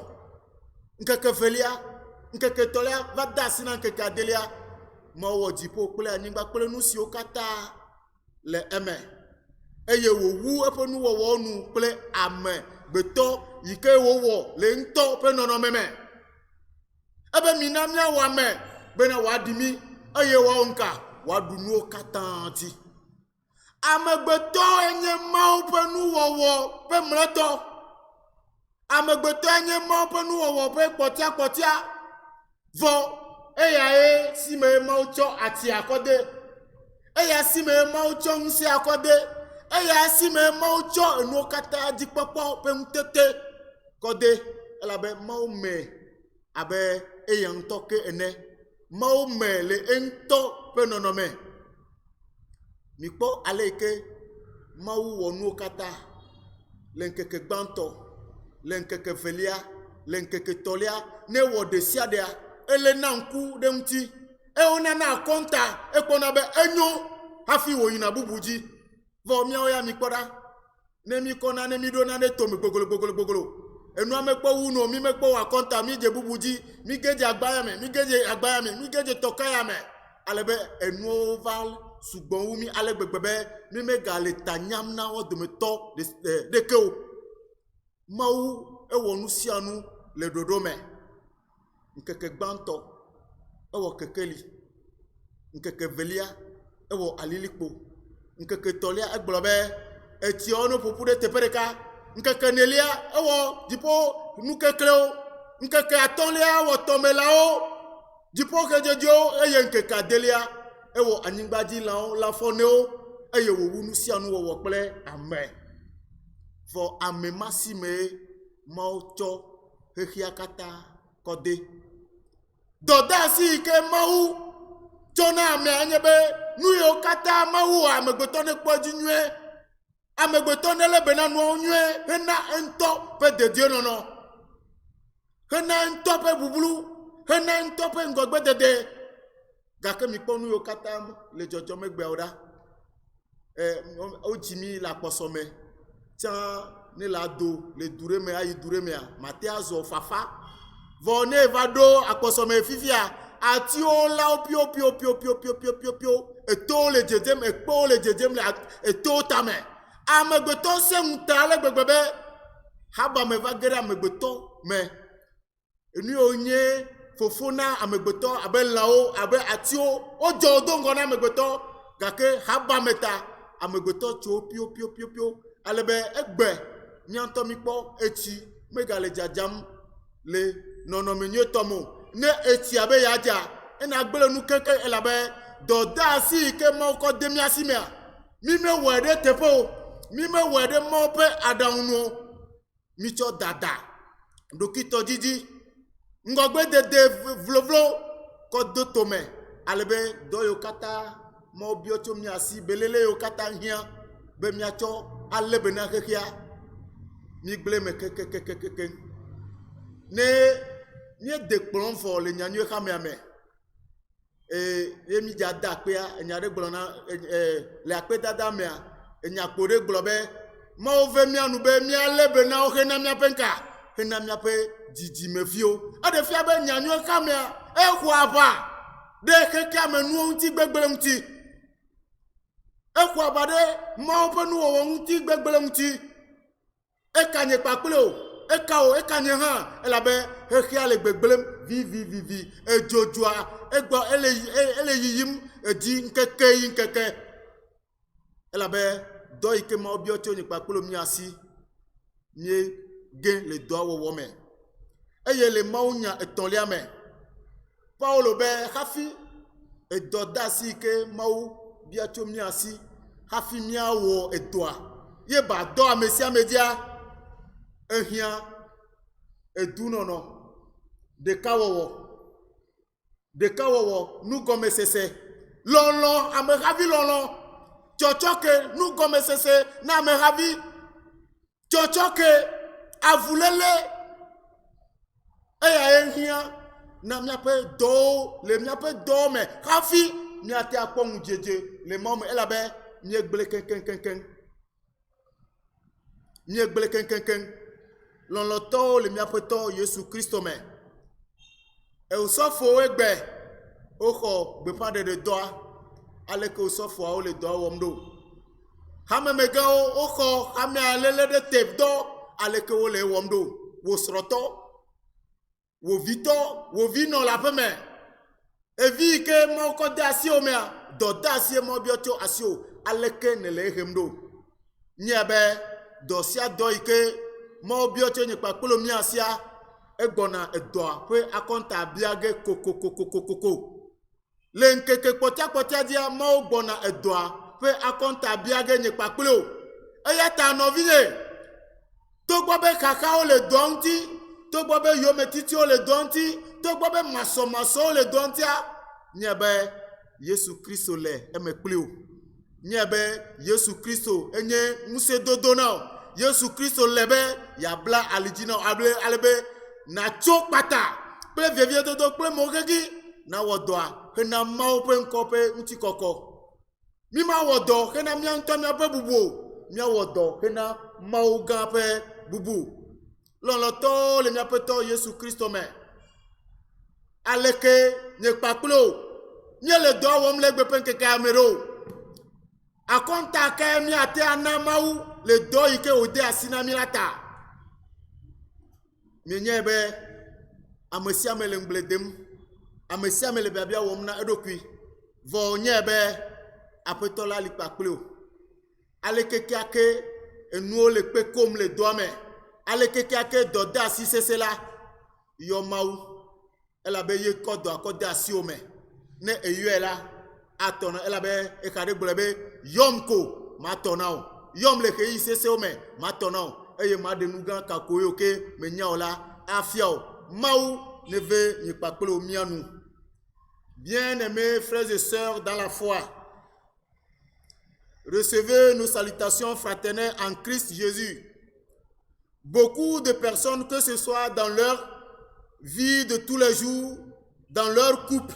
ŋkeke velia ŋkeke tɔlia va de asi na ŋkeke adelia Mawu wɔ dziƒo kple anyigba kple nu siwo katã le eme eye wòwu eƒe nuwɔwɔwo nu kple ame gbetɔ yi ke wòwɔ le ŋutɔ ƒe nɔnɔme me ebe mina míawɔ ame bena wòaɖi mí eye woawo ŋka wòaɖu nuwo katã dzi amegbetɔ enye Mawu ƒe nuwɔwɔ ƒe mlɔetɔ amegbetɔ enye Mawu ƒe nuwɔwɔ ƒe kpɔtia vɔ eya ye si me Mawu tsɔ ati akɔde eya si me Mawu tsɔ ŋusẽ akɔde eya si me Mawu tsɔ enuwo katã dzikpɔkpɔ ƒe ŋutete kɔde elabe Mawu me abe eya ŋutɔ ke ene Mawu me le eŋutɔ ƒe nɔnɔme mikpɔ ale yi ke Mawu wɔ nuwo katã le ŋkeke gbãtɔ le ŋkeke velia le ŋkeke tɔlia ne wɔ ɖe sia ɖea ele na nku de ŋuti ona na akɔnta ekpɔna be enyo hafi wo yina bubu dzi vɔ miawo ya mi kpɔɖa ne mi kɔna ne mi ɖona ne tome gbogbolo enua mekpɔ wu no mi mekpɔ wo akɔnta mi dze bubu dzi mi ge dze agbaya me mi ge dze agbaya me mi ge dze tɔkaya me ale be enuwo va sugbɔ wu mi ale gbegbe be mi megale ta nyam na wo dometɔ ɖeke o Mawu ewɔ nu sia nu le ɖoɖo me nkeke gbãtɔ ewɔ kekeli nkeke velia ewɔ alilikpo nkeke tɔlia egblɔ be etiawo no ƒoƒu ɖe teƒe ɖeka nkeke nelia ewɔ dziƒo nukeklewo nkeke atɔ̃lia ewɔ tɔmelawo dziƒo xedzedzewo eye nkeke adelia ewɔ anyigbadzilãwo lafɔnewo eye wòwu nu sia nu wɔwɔ kple ame vɔ ame ma si mee Mawu tsɔ xexea katã kɔ de dɔdeasi yi ke Mawu tsɔ na amea nye be nu yiwo katã Mawu wɔ amegbetɔ ne kpɔ dzi nyuie amegbetɔ ne le be na nuawo nyuie hena eŋutɔ ƒe dedienɔnɔ hena eŋutɔ ƒe bublu hena eŋutɔ ƒe ŋgɔgbedede gake mikpɔ nu yiwo katã le dzɔdzɔmegbeawo ɖa wodzi mi le akpɔsɔ me tsã ne le ado le du ɖe me ayi du ɖe mea mate azɔ fafa vɔ ne va ɖo akpɔsɔ me fifia atiwo la wo pio etowo le dzedzem ekpewo le dzedzem le etowo tame amegbetɔ se ŋuta ale gbegbe be haba me va ge ɖe amegbetɔ me nu yiwo nye fofo na amegbetɔ abe lãwo abe atiwo wodzɔ wo do ŋgɔ na amegbetɔ gake haba me ta amegbetɔ tso pio ale be egbe miãtɔ mikpɔ etsi megale dzadzam le nɔnɔme nyuietɔ me ne etsia be yadza ena gble nu keke elabe dɔdeasi yi ke Mawu kɔ de mia si mea mi mewɔe ɖe teƒe o mi mewɔe ɖe Mawu ƒe aɖaŋunuwo mitsɔ dada ɖokitɔ dzidzi ŋgɔgbedede vlovlo kɔ do tome ale be dɔ yiwo katã Mawu biɔ tso mia si belele yiwo katã hiã be miatsɔ ale be na xexea mi gble me kekekekeke ne miede kplɔm vɔ le nyanyue xamea me ye mi dza da akpea enya ɖe gblɔ na le akpedada mea enya kpo ɖe gblɔ be Mawu ve mia nu be miale be na wo hena miaƒe nka hena miaƒe dzidzimeviwo eɖe fia be nyanyue xamea exɔ aʋa ɖe xexea me nuwo ŋuti gbegble ŋuti exɔ aʋa ɖe Mawu ƒe nuwɔwɔ ŋuti gbegble ŋuti ekanye kpakple o ekanye hã elabe xexea le gbegblem vivivivi edzodzua egbɔ ele yiyim edzi nkeke yi nkeke elabe dɔ yi ke Mawu biɔ tso nye kpakple mia si mie ge le dɔa wɔwɔ me eye le Mawu nya etɔ̃lia me Paulo be hafi edɔdeasi yi ke Mawu biɔ tso mia si hafi miawɔ edɔa ye ba dɔ ame sia ame dzia ehiã edunɔnɔ ɖekawɔwɔ nugɔmesese lɔlɔ amehavi lɔlɔ tsɔtsɔke nugɔmesese na amehavi tsɔtsɔke avulele eya ehiã na miaƒe dɔwo le miaƒe dɔwo me hafi miate akpɔ ŋudzedze le Mawu me elabe miegble keŋkeŋkeŋ lɔlɔtɔwo le miaƒe tɔ Yesu Kristo me eusɔfowo egbe woxɔ gbeƒãɖeɖe dɔa aleke usɔfoawo le dɔa wɔm ɖo hamemegãwo woxɔ hamea lele ɖe tep dɔ aleke wole wɔm ɖo wo srɔ̃tɔ wo vitɔ wo vi nɔ le aƒe me evi yi ke Mawu kɔ de asiwo mea dɔdeasi Mawu biɔ tso asiwo aleke ne le ehem ɖo nye be dɔ sia dɔ yi ke Mawu biɔ tso nye kpakplo mia sia egbɔna edɔa ƒe akɔnta biage kokokokokoko le nkeke kpɔtia dzia Mawu gbɔna edɔa ƒe akɔnta biage nye kpakplo eya ta nɔvinye togbɔ be xaxawo le dɔa ŋuti togbɔ be yometitiwo le dɔa ŋuti togbɔ be masɔmasɔwo le dɔa ŋutia nye be Yesu Kristo le eme kpli o nye be Yesu Kristo enye ŋusẽdodo na o Yesu Kristo le be yabla alidzi na o ale be natso kpata kple vievie dodo kple mɔgegi na wɔ dɔa hena Mawu ƒe ŋkɔ ƒe ŋutikɔkɔ. Mi ma wɔ dɔ hena mía ŋutɔ míaƒe bubu o, míawɔ dɔ hena Mawu gã ƒe bubu. Lɔlɔtɔwo le míaƒe tɔ Yesu Kristo me. Aleke nye kpakple o, míele dɔ wɔm le gbe ƒe ŋkekea me ɖo. Akɔnta ke míate ana Mawu le dɔ yi ke wòde asi na mí la ta. Mienyae be ame sia ame le ŋgble dem, ame sia ame le biabia wɔm na eɖokui, vɔ nyae be Aƒetɔ la li kpakple o. Alekeke enuwo le kpe kom le dɔa me, alekeke dɔ de asi sese la yɔ Mawu elabe ye kɔ dɔa kɔ de asiwo me. Ne eyɔe la atɔ na elabe exa ɖe gblɔ be yɔm ko matɔ na o, yɔm le xeyi sesewo me matɔ na o, eye maɖe nu gã kako yiwo ke menya o la afia o. Mawu ne ve nye kpakple o mia nu. Bien-aimés frères et sœurs dans la foi, recevez nos salutations fraternelles en Christ Jésus. Beaucoup de personnes, que ce soit dans leur vie de tous les jours, dans leur couple,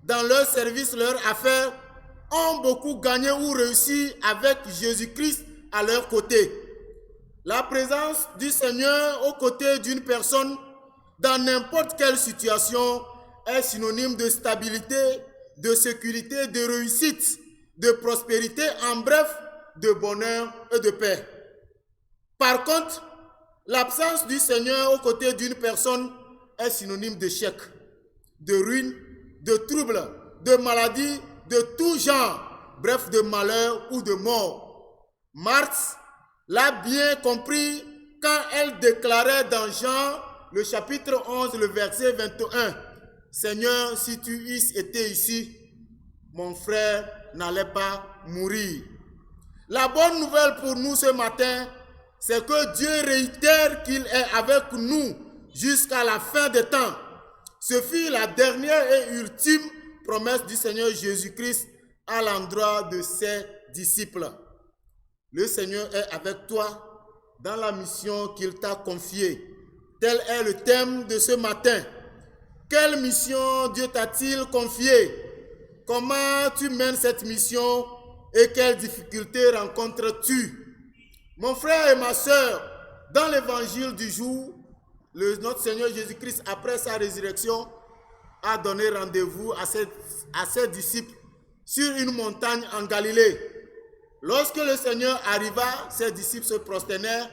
dans leur service, leur affaire, ont beaucoup gagné ou réussi avec Jésus-Christ à leur côté. La présence du Seigneur aux côtés d'une personne dans n'importe quelle situation est synonyme de stabilité, de sécurité, de réussite, de prospérité, en bref, de bonheur et de paix. Par contre, l'absence du Seigneur aux côtés d'une personne est synonyme d'échec, de ruine, de trouble, de maladie, de tout genre, bref, de malheur ou de mort. Marthe l'a bien compris quand elle déclarait dans Jean, le chapitre 11, le verset 21, « Seigneur, si tu eusses été ici, mon frère n'allait pas mourir. » La bonne nouvelle pour nous ce matin, c'est que Dieu réitère qu'il est avec nous jusqu'à la fin des temps. Ce fut la dernière et ultime promesse du Seigneur Jésus-Christ à l'endroit de ses disciples. Le Seigneur est avec toi dans la mission qu'il t'a confiée. Tel est le thème de ce matin. Quelle mission Dieu t'a-t-il confiée? Comment tu mènes cette mission et quelles difficultés rencontres-tu? Mon frère et ma sœur, dans l'évangile du jour, notre Seigneur Jésus-Christ, après sa résurrection, a donné rendez-vous à ses disciples sur une montagne en Galilée. Lorsque le Seigneur arriva, ses disciples se prosternèrent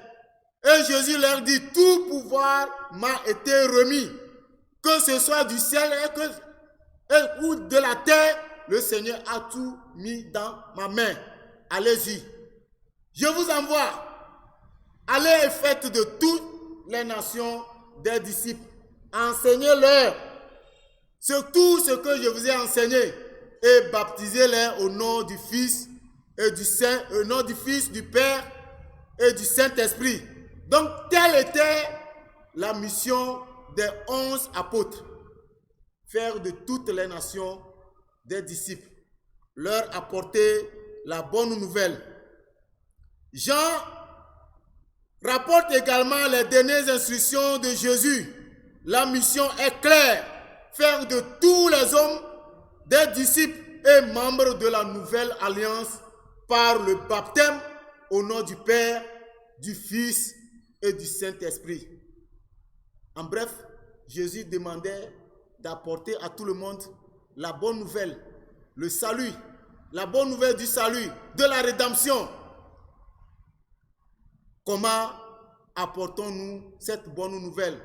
et Jésus leur dit, « Tout pouvoir m'a été remis, que ce soit du ciel ou de la terre, le Seigneur a tout mis dans ma main. Allez-y. Je vous envoie. Allez et faites de toutes les nations des disciples. Enseignez-leur tout ce que je vous ai enseigné et baptisez-les au nom du Fils et du Fils, du Père et du Saint-Esprit. » Donc, telle était la mission des 11 apôtres. Faire de toutes les nations des disciples. Leur apporter la bonne nouvelle. Jean rapporte également les dernières instructions de Jésus. La mission est claire. Faire de tous les hommes des disciples et membres de la nouvelle alliance par le baptême au nom du Père, du Fils et du Saint-Esprit. En bref, Jésus demandait d'apporter à tout le monde la bonne nouvelle, le salut, la bonne nouvelle du salut, de la rédemption. Comment apportons-nous cette bonne nouvelle?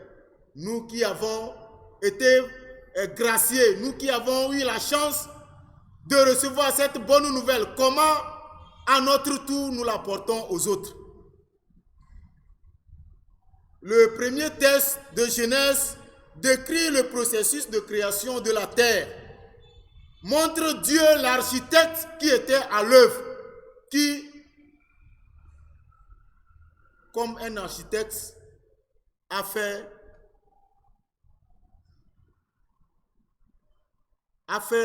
Nous qui avons été graciés, nous qui avons eu la chance de recevoir cette bonne nouvelle, comment à notre tour nous l'apportons aux autres? Le premier texte de Genèse décrit le processus de création de la terre, montre Dieu l'architecte qui était à l'œuvre, qui, comme un architecte, a fait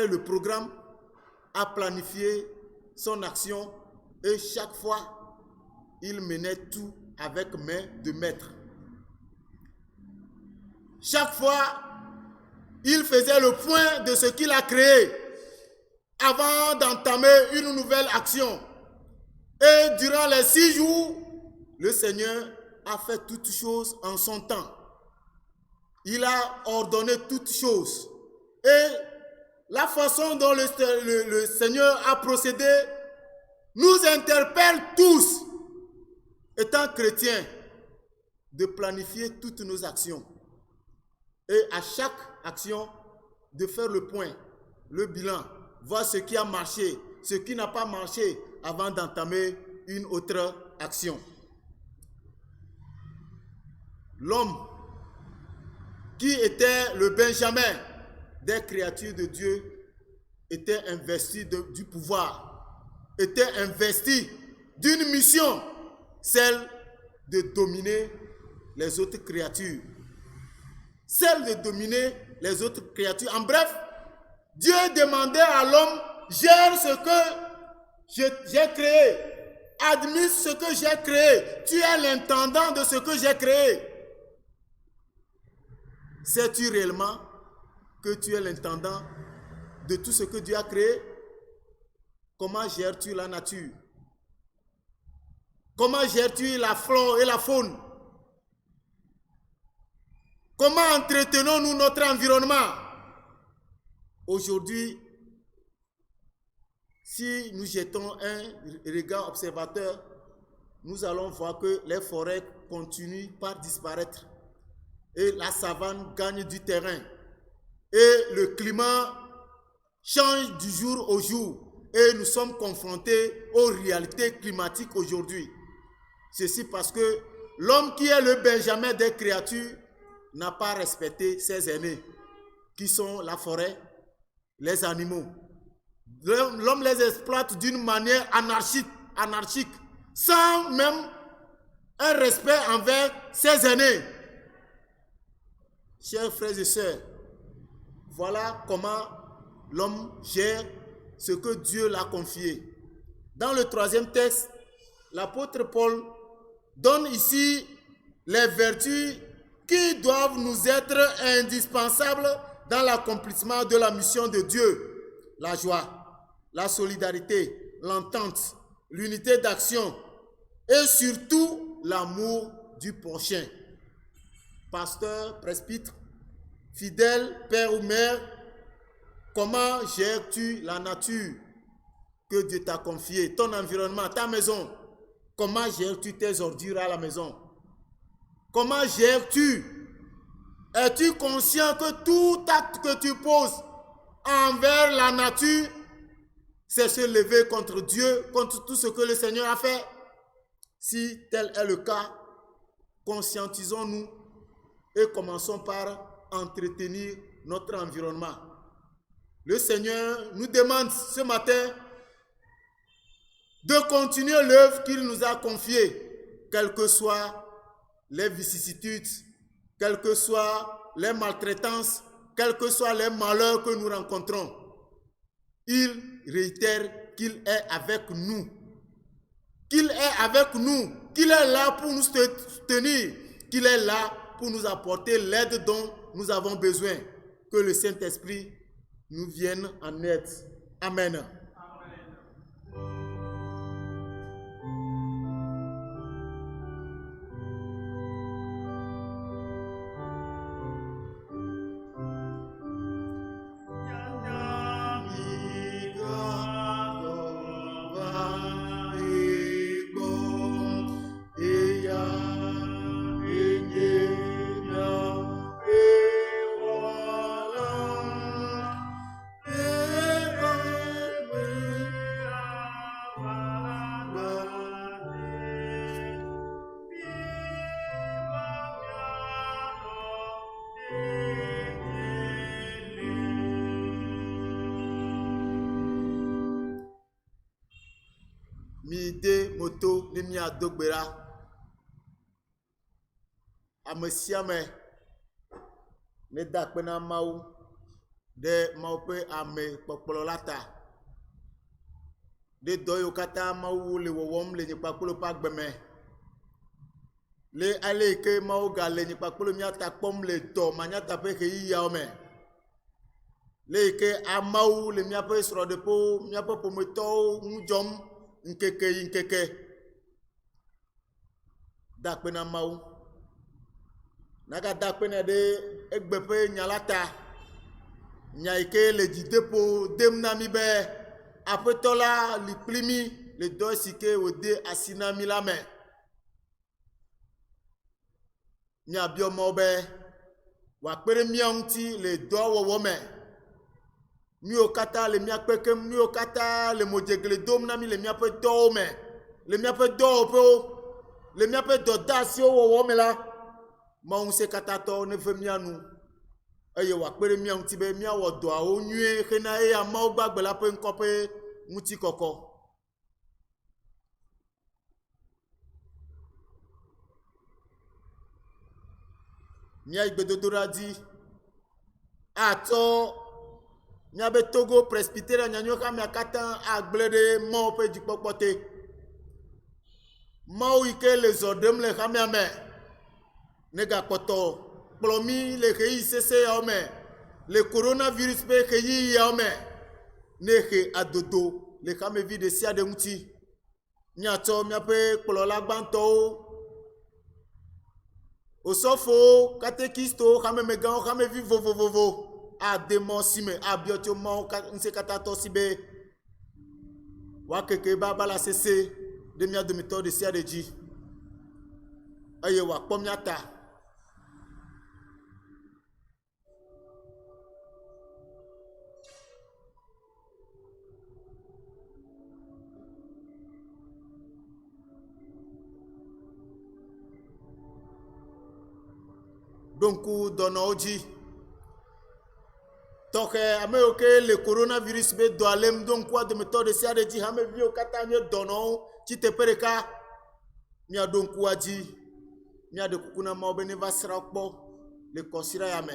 le programme, a planifié son action et chaque fois, il menait tout avec main de maître. Chaque fois, il faisait le point de ce qu'il a créé avant d'entamer une nouvelle action. Et durant les 6 jours, le Seigneur a fait toutes choses en son temps. Il a ordonné toutes choses. Et la façon dont le Seigneur a procédé nous interpelle tous, étant chrétiens, de planifier toutes nos actions. Et à chaque action, de faire le point, le bilan, voir ce qui a marché, ce qui n'a pas marché, avant d'entamer une autre action. L'homme qui était le Benjamin des créatures de Dieu était investi du pouvoir, était investi d'une mission, celle de dominer les autres créatures. Celle de dominer les autres créatures. En bref, Dieu demandait à l'homme, gère ce que j'ai créé, administre ce que j'ai créé, tu es l'intendant de ce que j'ai créé. Sais-tu réellement que tu es l'intendant de tout ce que Dieu a créé? Comment gères-tu la nature? Comment gères-tu la flore et la faune? Comment entretenons-nous notre environnement? Aujourd'hui, si nous jetons un regard observateur, nous allons voir que les forêts continuent par disparaître et la savane gagne du terrain et le climat change du jour au jour et nous sommes confrontés aux réalités climatiques aujourd'hui. Ceci parce que l'homme qui est le Benjamin des créatures n'a pas respecté ses aînés qui sont la forêt, les animaux. L'homme les exploite d'une manière anarchique, sans même un respect envers ses aînés. Chers frères et sœurs, voilà comment l'homme gère ce que Dieu l'a confié. Dans le 3e texte, l'apôtre Paul donne ici les vertus qui doivent nous être indispensables dans l'accomplissement de la mission de Dieu. La joie, la solidarité, l'entente, l'unité d'action et surtout l'amour du prochain. Pasteur, presbytre, fidèle, père ou mère, comment gères-tu la nature que Dieu t'a confiée, ton environnement, ta maison? Comment gères-tu tes ordures à la maison? Comment gères-tu? Es-tu conscient que tout acte que tu poses envers la nature, c'est se lever contre Dieu, contre tout ce que le Seigneur a fait? Si tel est le cas, conscientisons-nous et commençons par entretenir notre environnement. Le Seigneur nous demande ce matin de continuer l'œuvre qu'il nous a confiée, quelles que soient les vicissitudes, quelles que soient les maltraitances, quels que soient les malheurs que nous rencontrons. Il réitère qu'il est avec nous. Qu'il est avec nous, qu'il est là pour nous soutenir, qu'il est là pour nous apporter l'aide dont nous avons besoin. Que le Saint-Esprit nous vienne en aide. Amen. Mide moto ni mi adogbera amesiame ne dakpena mawu de mawu pe ame kpɔkplɔ la ta de dɔ yiwo katã mawu le wɔwɔm le nyikpakpolo ƒe agbeme le ale ke mawu ga le nyikpakpolo miata kpɔm le dɔ manyata ƒe ɣeyiɣiawo me le ke amawu le miaƒe srɔ̃ɖeƒewo miaƒe ƒometɔwo ŋu dzɔm ŋkeke yi ŋkeke da akpe na Mawu nagada akpe nɛ ɖe egbe ƒe nya la ta nya yi ke le dzideƒo dem na mi be aƒetɔ la li kpli mi le dɔ si ke wòde asi na mi la me miabiɔ Mawu be wòakpe ɖe mía ŋuti le dɔwɔwɔ me míwo katã le míakpe kem míwo katã le modzegle dom na mi le míaƒe dɔwo me le míaƒe dɔwɔƒewo le míaƒe dɔdeasiwo wɔwɔ me la Mawu Ŋusẽkatãtɔ neve mía nu eye wòakpe ɖe mía ŋuti be míawɔ dɔawo nyuie hena eya Mawu gbagbe la ƒe ŋkɔ ƒe ŋutikɔkɔ. Míayi gbedodoɖa dzi atsɔ míabe Togo Presbyteria nyanyɔ xamea katã agblẽ ɖe Mawu ƒe dzikpɔkpɔ te. Mawu yi ke le zɔ ɖem le xamea me negakpɔtɔ kplɔ mí le ɣeyiɣi sesẽ yawo me le coronavirus ƒe ɣeyiɣi yawo me ne he adodo le xamevi ɖe sia ɖe ŋuti. Míatsɔ míaƒe kplɔla gbãtɔwo osɔfowo katekistowo xamemegãwo xamevi vovovovo ade mɔ si me abiɔ tso Mawu Ŋusẽkatãtɔ si be wòakeke babala sesẽ ɖe mía dometɔ ɖe sia ɖe dzi eye wòakpɔ mía ta. Donc dɔnɔwo dzi tɔxɛ ame yiwo ke le coronavirus be dɔa lém do ŋkua dometɔ ɖe sia ɖe dzi hameviwo katã nye dɔnɔwo tsi teƒe ɖeka míaɖo ŋkua dzi míaɖe kuku na Mawu be neva sra wo kpɔ le kɔsira ya me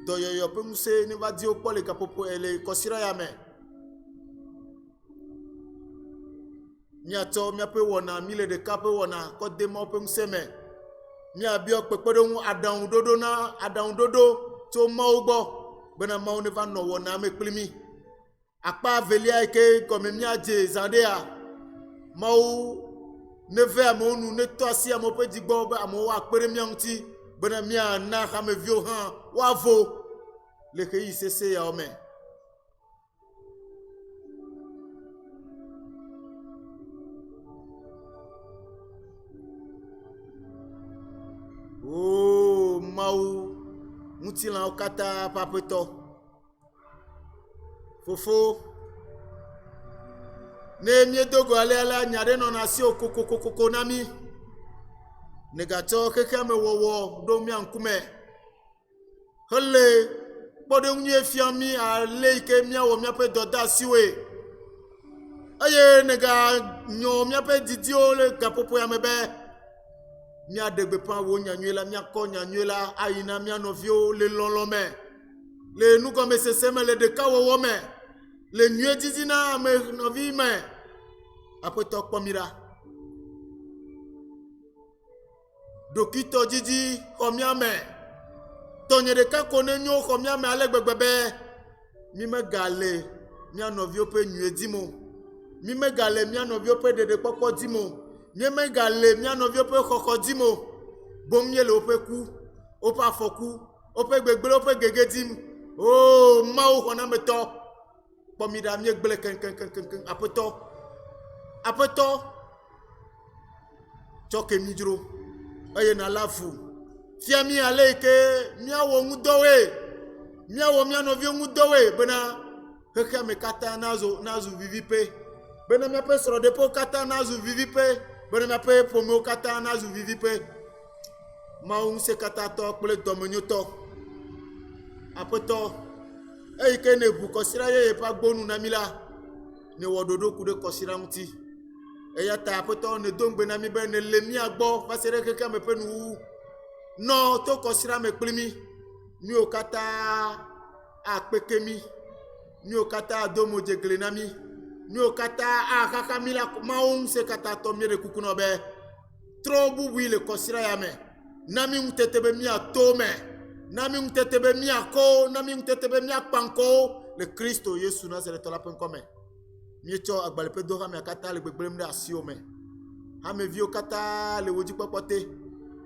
dɔyɔyɔ ƒe ŋusẽ neva di wo kpɔ le gaƒoƒo le kɔsira ya me míatsɔ míaƒe wɔna mi le ɖeka ƒe wɔna kɔ de Mawu ƒe ŋusẽ me míabiɔ kpekpeɖeŋu aɖaŋuɖoɖo tso Mawu gbɔ bena Mawu neva nɔ wɔna me kpli mi. Akpa avelia yi ke gɔme míadze zã ɖea Mawu neve amewo nu netɔ asi amewo ƒe dzigbɔ be amewo woakpe ɖe mía ŋuti bena míana xameviwo hã woavo le ɣeyiɣi sesẽ yawo me. O Mawu ŋutilãwo katã ƒe aƒetɔ fofo ne míedogo alea la nya ɖe nɔna asiwò kokokokoko na mí negatsɔ xexea me wɔwɔ ɖo mía ŋkume hele kpɔɖeŋu nyuie fia mí ale yi ke míawɔ míaƒe dɔdeasiwoe eye neganyɔ míaƒe didiwo le gaƒoƒo ya me be míaɖe gbeƒã wo nyanyuie la míakɔ nyanyuie la ayi na mía nɔviwo le lɔlɔ me le nugɔmesese me le ɖekawɔwɔ me le nyuie didi na ame nɔvi me aƒetɔ kpɔ mí ɖa ɖokitɔ didi xɔ mía me tɔnye ɖeka ko ne nyo xɔ mía me ale gbegbe be mí megale mía nɔviwo ƒe nyuie dim o mí megale mía nɔviwo ƒe ɖeɖekpɔkpɔ dim o míemegale mía nɔviwo ƒe xɔxɔ dim o boŋ míele woƒe ku woƒe afɔku woƒe gbegble woƒe gege dim o Mawu xɔnametɔ kpɔ mí ɖa míegble keŋkeŋkeŋkeŋ aƒetɔ tsɔ ke mí dzro eye nàla fu fia mí ale yi ke míawɔ ŋudɔwoe míawɔ mía nɔviwo ŋudɔwoe bena xexea me katã nazu vivipe bena míaƒe srɔ̃ɖeƒewo katã nazu vivipe bena míaƒe ƒomewo katã nazu vivipe. Mawu Ŋusẽkatãtɔ kple dɔmenyotɔ aƒetɔ eyi ke ne ʋu kɔsira yeye ƒe agbonu na mí la ne wɔ ɖoɖo ku ɖe kɔsira ŋuti eya ta aƒetɔ ne do ŋgbe na mí be ne le mía gbɔ va se ɖe xexea me ƒe nuwuwu nɔ to kɔsira me kpli mí míwo katã akpeke mí míwo katã ado modzegle na mí míwo katã axaxa mí la Mawu Ŋusẽkatãtɔ míeɖe kuku nɔ be trɔ bubui le kɔsira ya me na mí ŋutete be míato me nami untetebe miako, nami untetebe miakpanko, le Christo Yesu Nazareth la penkome. Miecho agbalepe do hame akata le gbegbelem de asiome. Hame vio kata le wodi popote.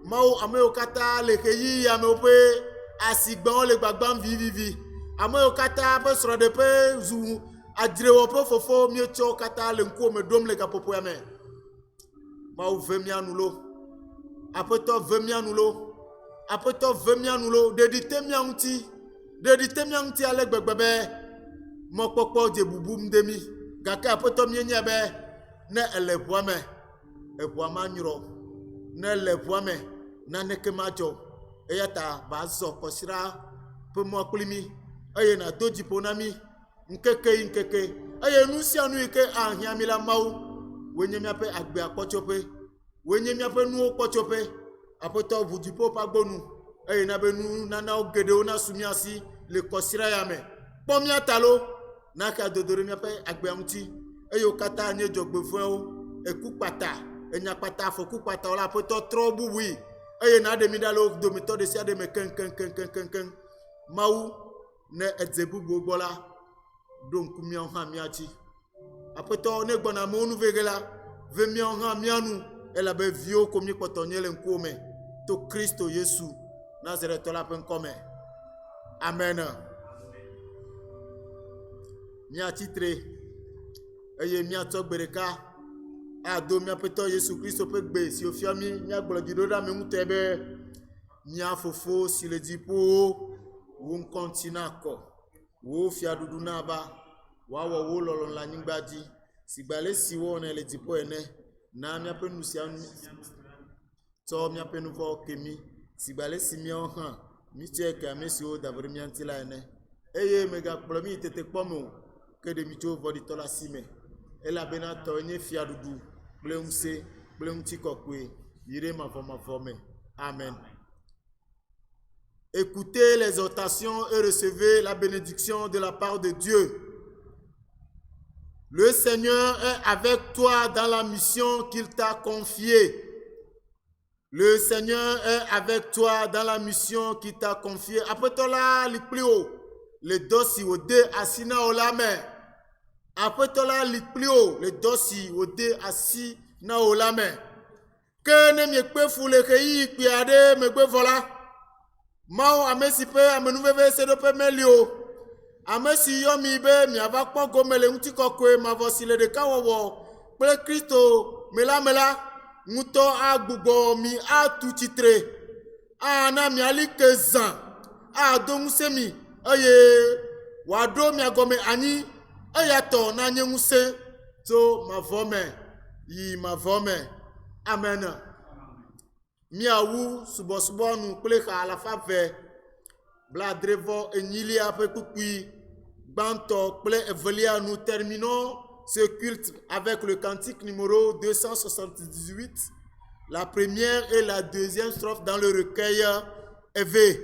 Mao ame okata le keyi ame ope asigban le gbagbam vivivi. Ame okata pe sro de pe zu adrewo pe fofo miecho kata le nko me dom le kapopo yame. Mao vemia nulo. Apeto vemia nulo. Apeto vemia nulo. Dedite mianti. Dedite mianti ale gbegbebe. Mokpokpo je bubum demi. Gaka apeto mienye be ne ele boame. E boama nyro. Ne ele boame na neke majo. Eyata bazo kosira pe mo kulimi. Eye na doji ponami. Nkeke. Eye nusi anu ike ahia mila mau. Wenye miape agbe akpochope. Wenye miape nu okpochope. Apeto vudipo pagbonu. Eye na benu nana ogede ona sumiasi le kosira yame. Pomia talo na ka dodore miape agbe amuti. Eye okata anye jogbe fun o. Eku pata, enya pata foku pata ola apeto tro buwi. Eye na de midalo domito de sia de me ken. Mau ne edzebu gbola. Donc mian ha miachi. Apeto ne gbona mo nu vegela. Ve mian ha mianu. Elle avait vieux comme il potonnier l'encome. To Christo Yesu. Nazareth la penkome. Amen. Mia titre. Eye mia tok bereka. A do mia peto Yesu Christo pe gbe si ofiami mia gbologido da me mutebe. Mia fofo si le dipo. Won kontina ko. Wo fia dudu na ba. Wa wo lolon la nyingbaji. Sigbale si wo ne le dipo ene. Na mi ape nusia to mi ape nuvo kemi sigbale simion han mi cheke amesi o davre mi antila ene eye mega plomi tete pomo ke de mi to vodi to la sime ela bena to nye fiadudu bleumse bleumti kokwe yire ma forme amen. Écoutez l'exhortation et recevez la bénédiction de la part de Dieu. Le Seigneur est avec toi dans la mission qu'il t'a confiée. Le Seigneur est avec toi dans la mission qu'il t'a confiée. Après toi là, le plus haut, le dossi au dé asina au lame. Après toi là, le plus haut, le dossi au dé asina au lame. Que ne me peut fouler que y piade me peut voilà. Mao amesipe amenuveve sedope melio. Amesi yomi be mi avakpo gomele nti kokwe mavosile de kawowo pe Kristo mela nguto agbugbo mi atuchitre ana mi alike zan adon semi oye wado mi agome ani ayato na nyenguse to mavome amen. Mi awu subo nu ple ka ala fave bladrevo enyili ape kukui banto ple evelia. Nous terminons ce culte avec le cantique numéro 278, la première et la deuxième strophe dans le recueil Éve.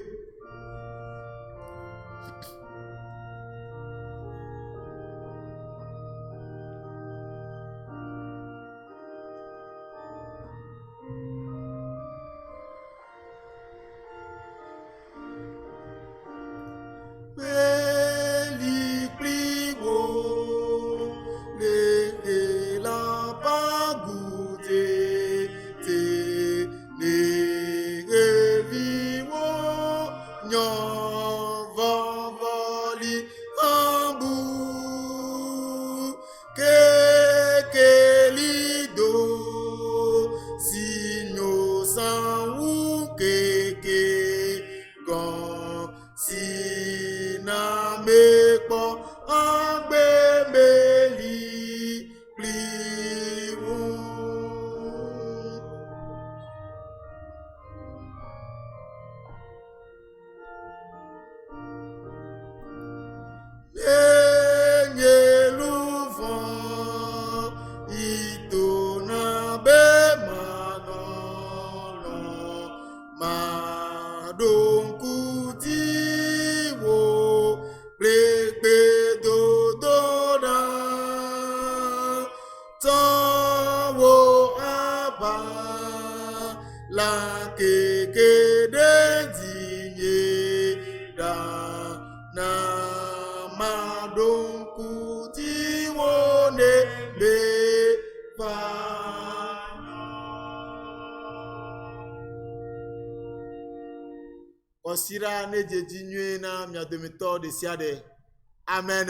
La keke de diye Kɔsira ne dzedzi nyuie na mia dometɔ ɖe sia ɖe. Amen.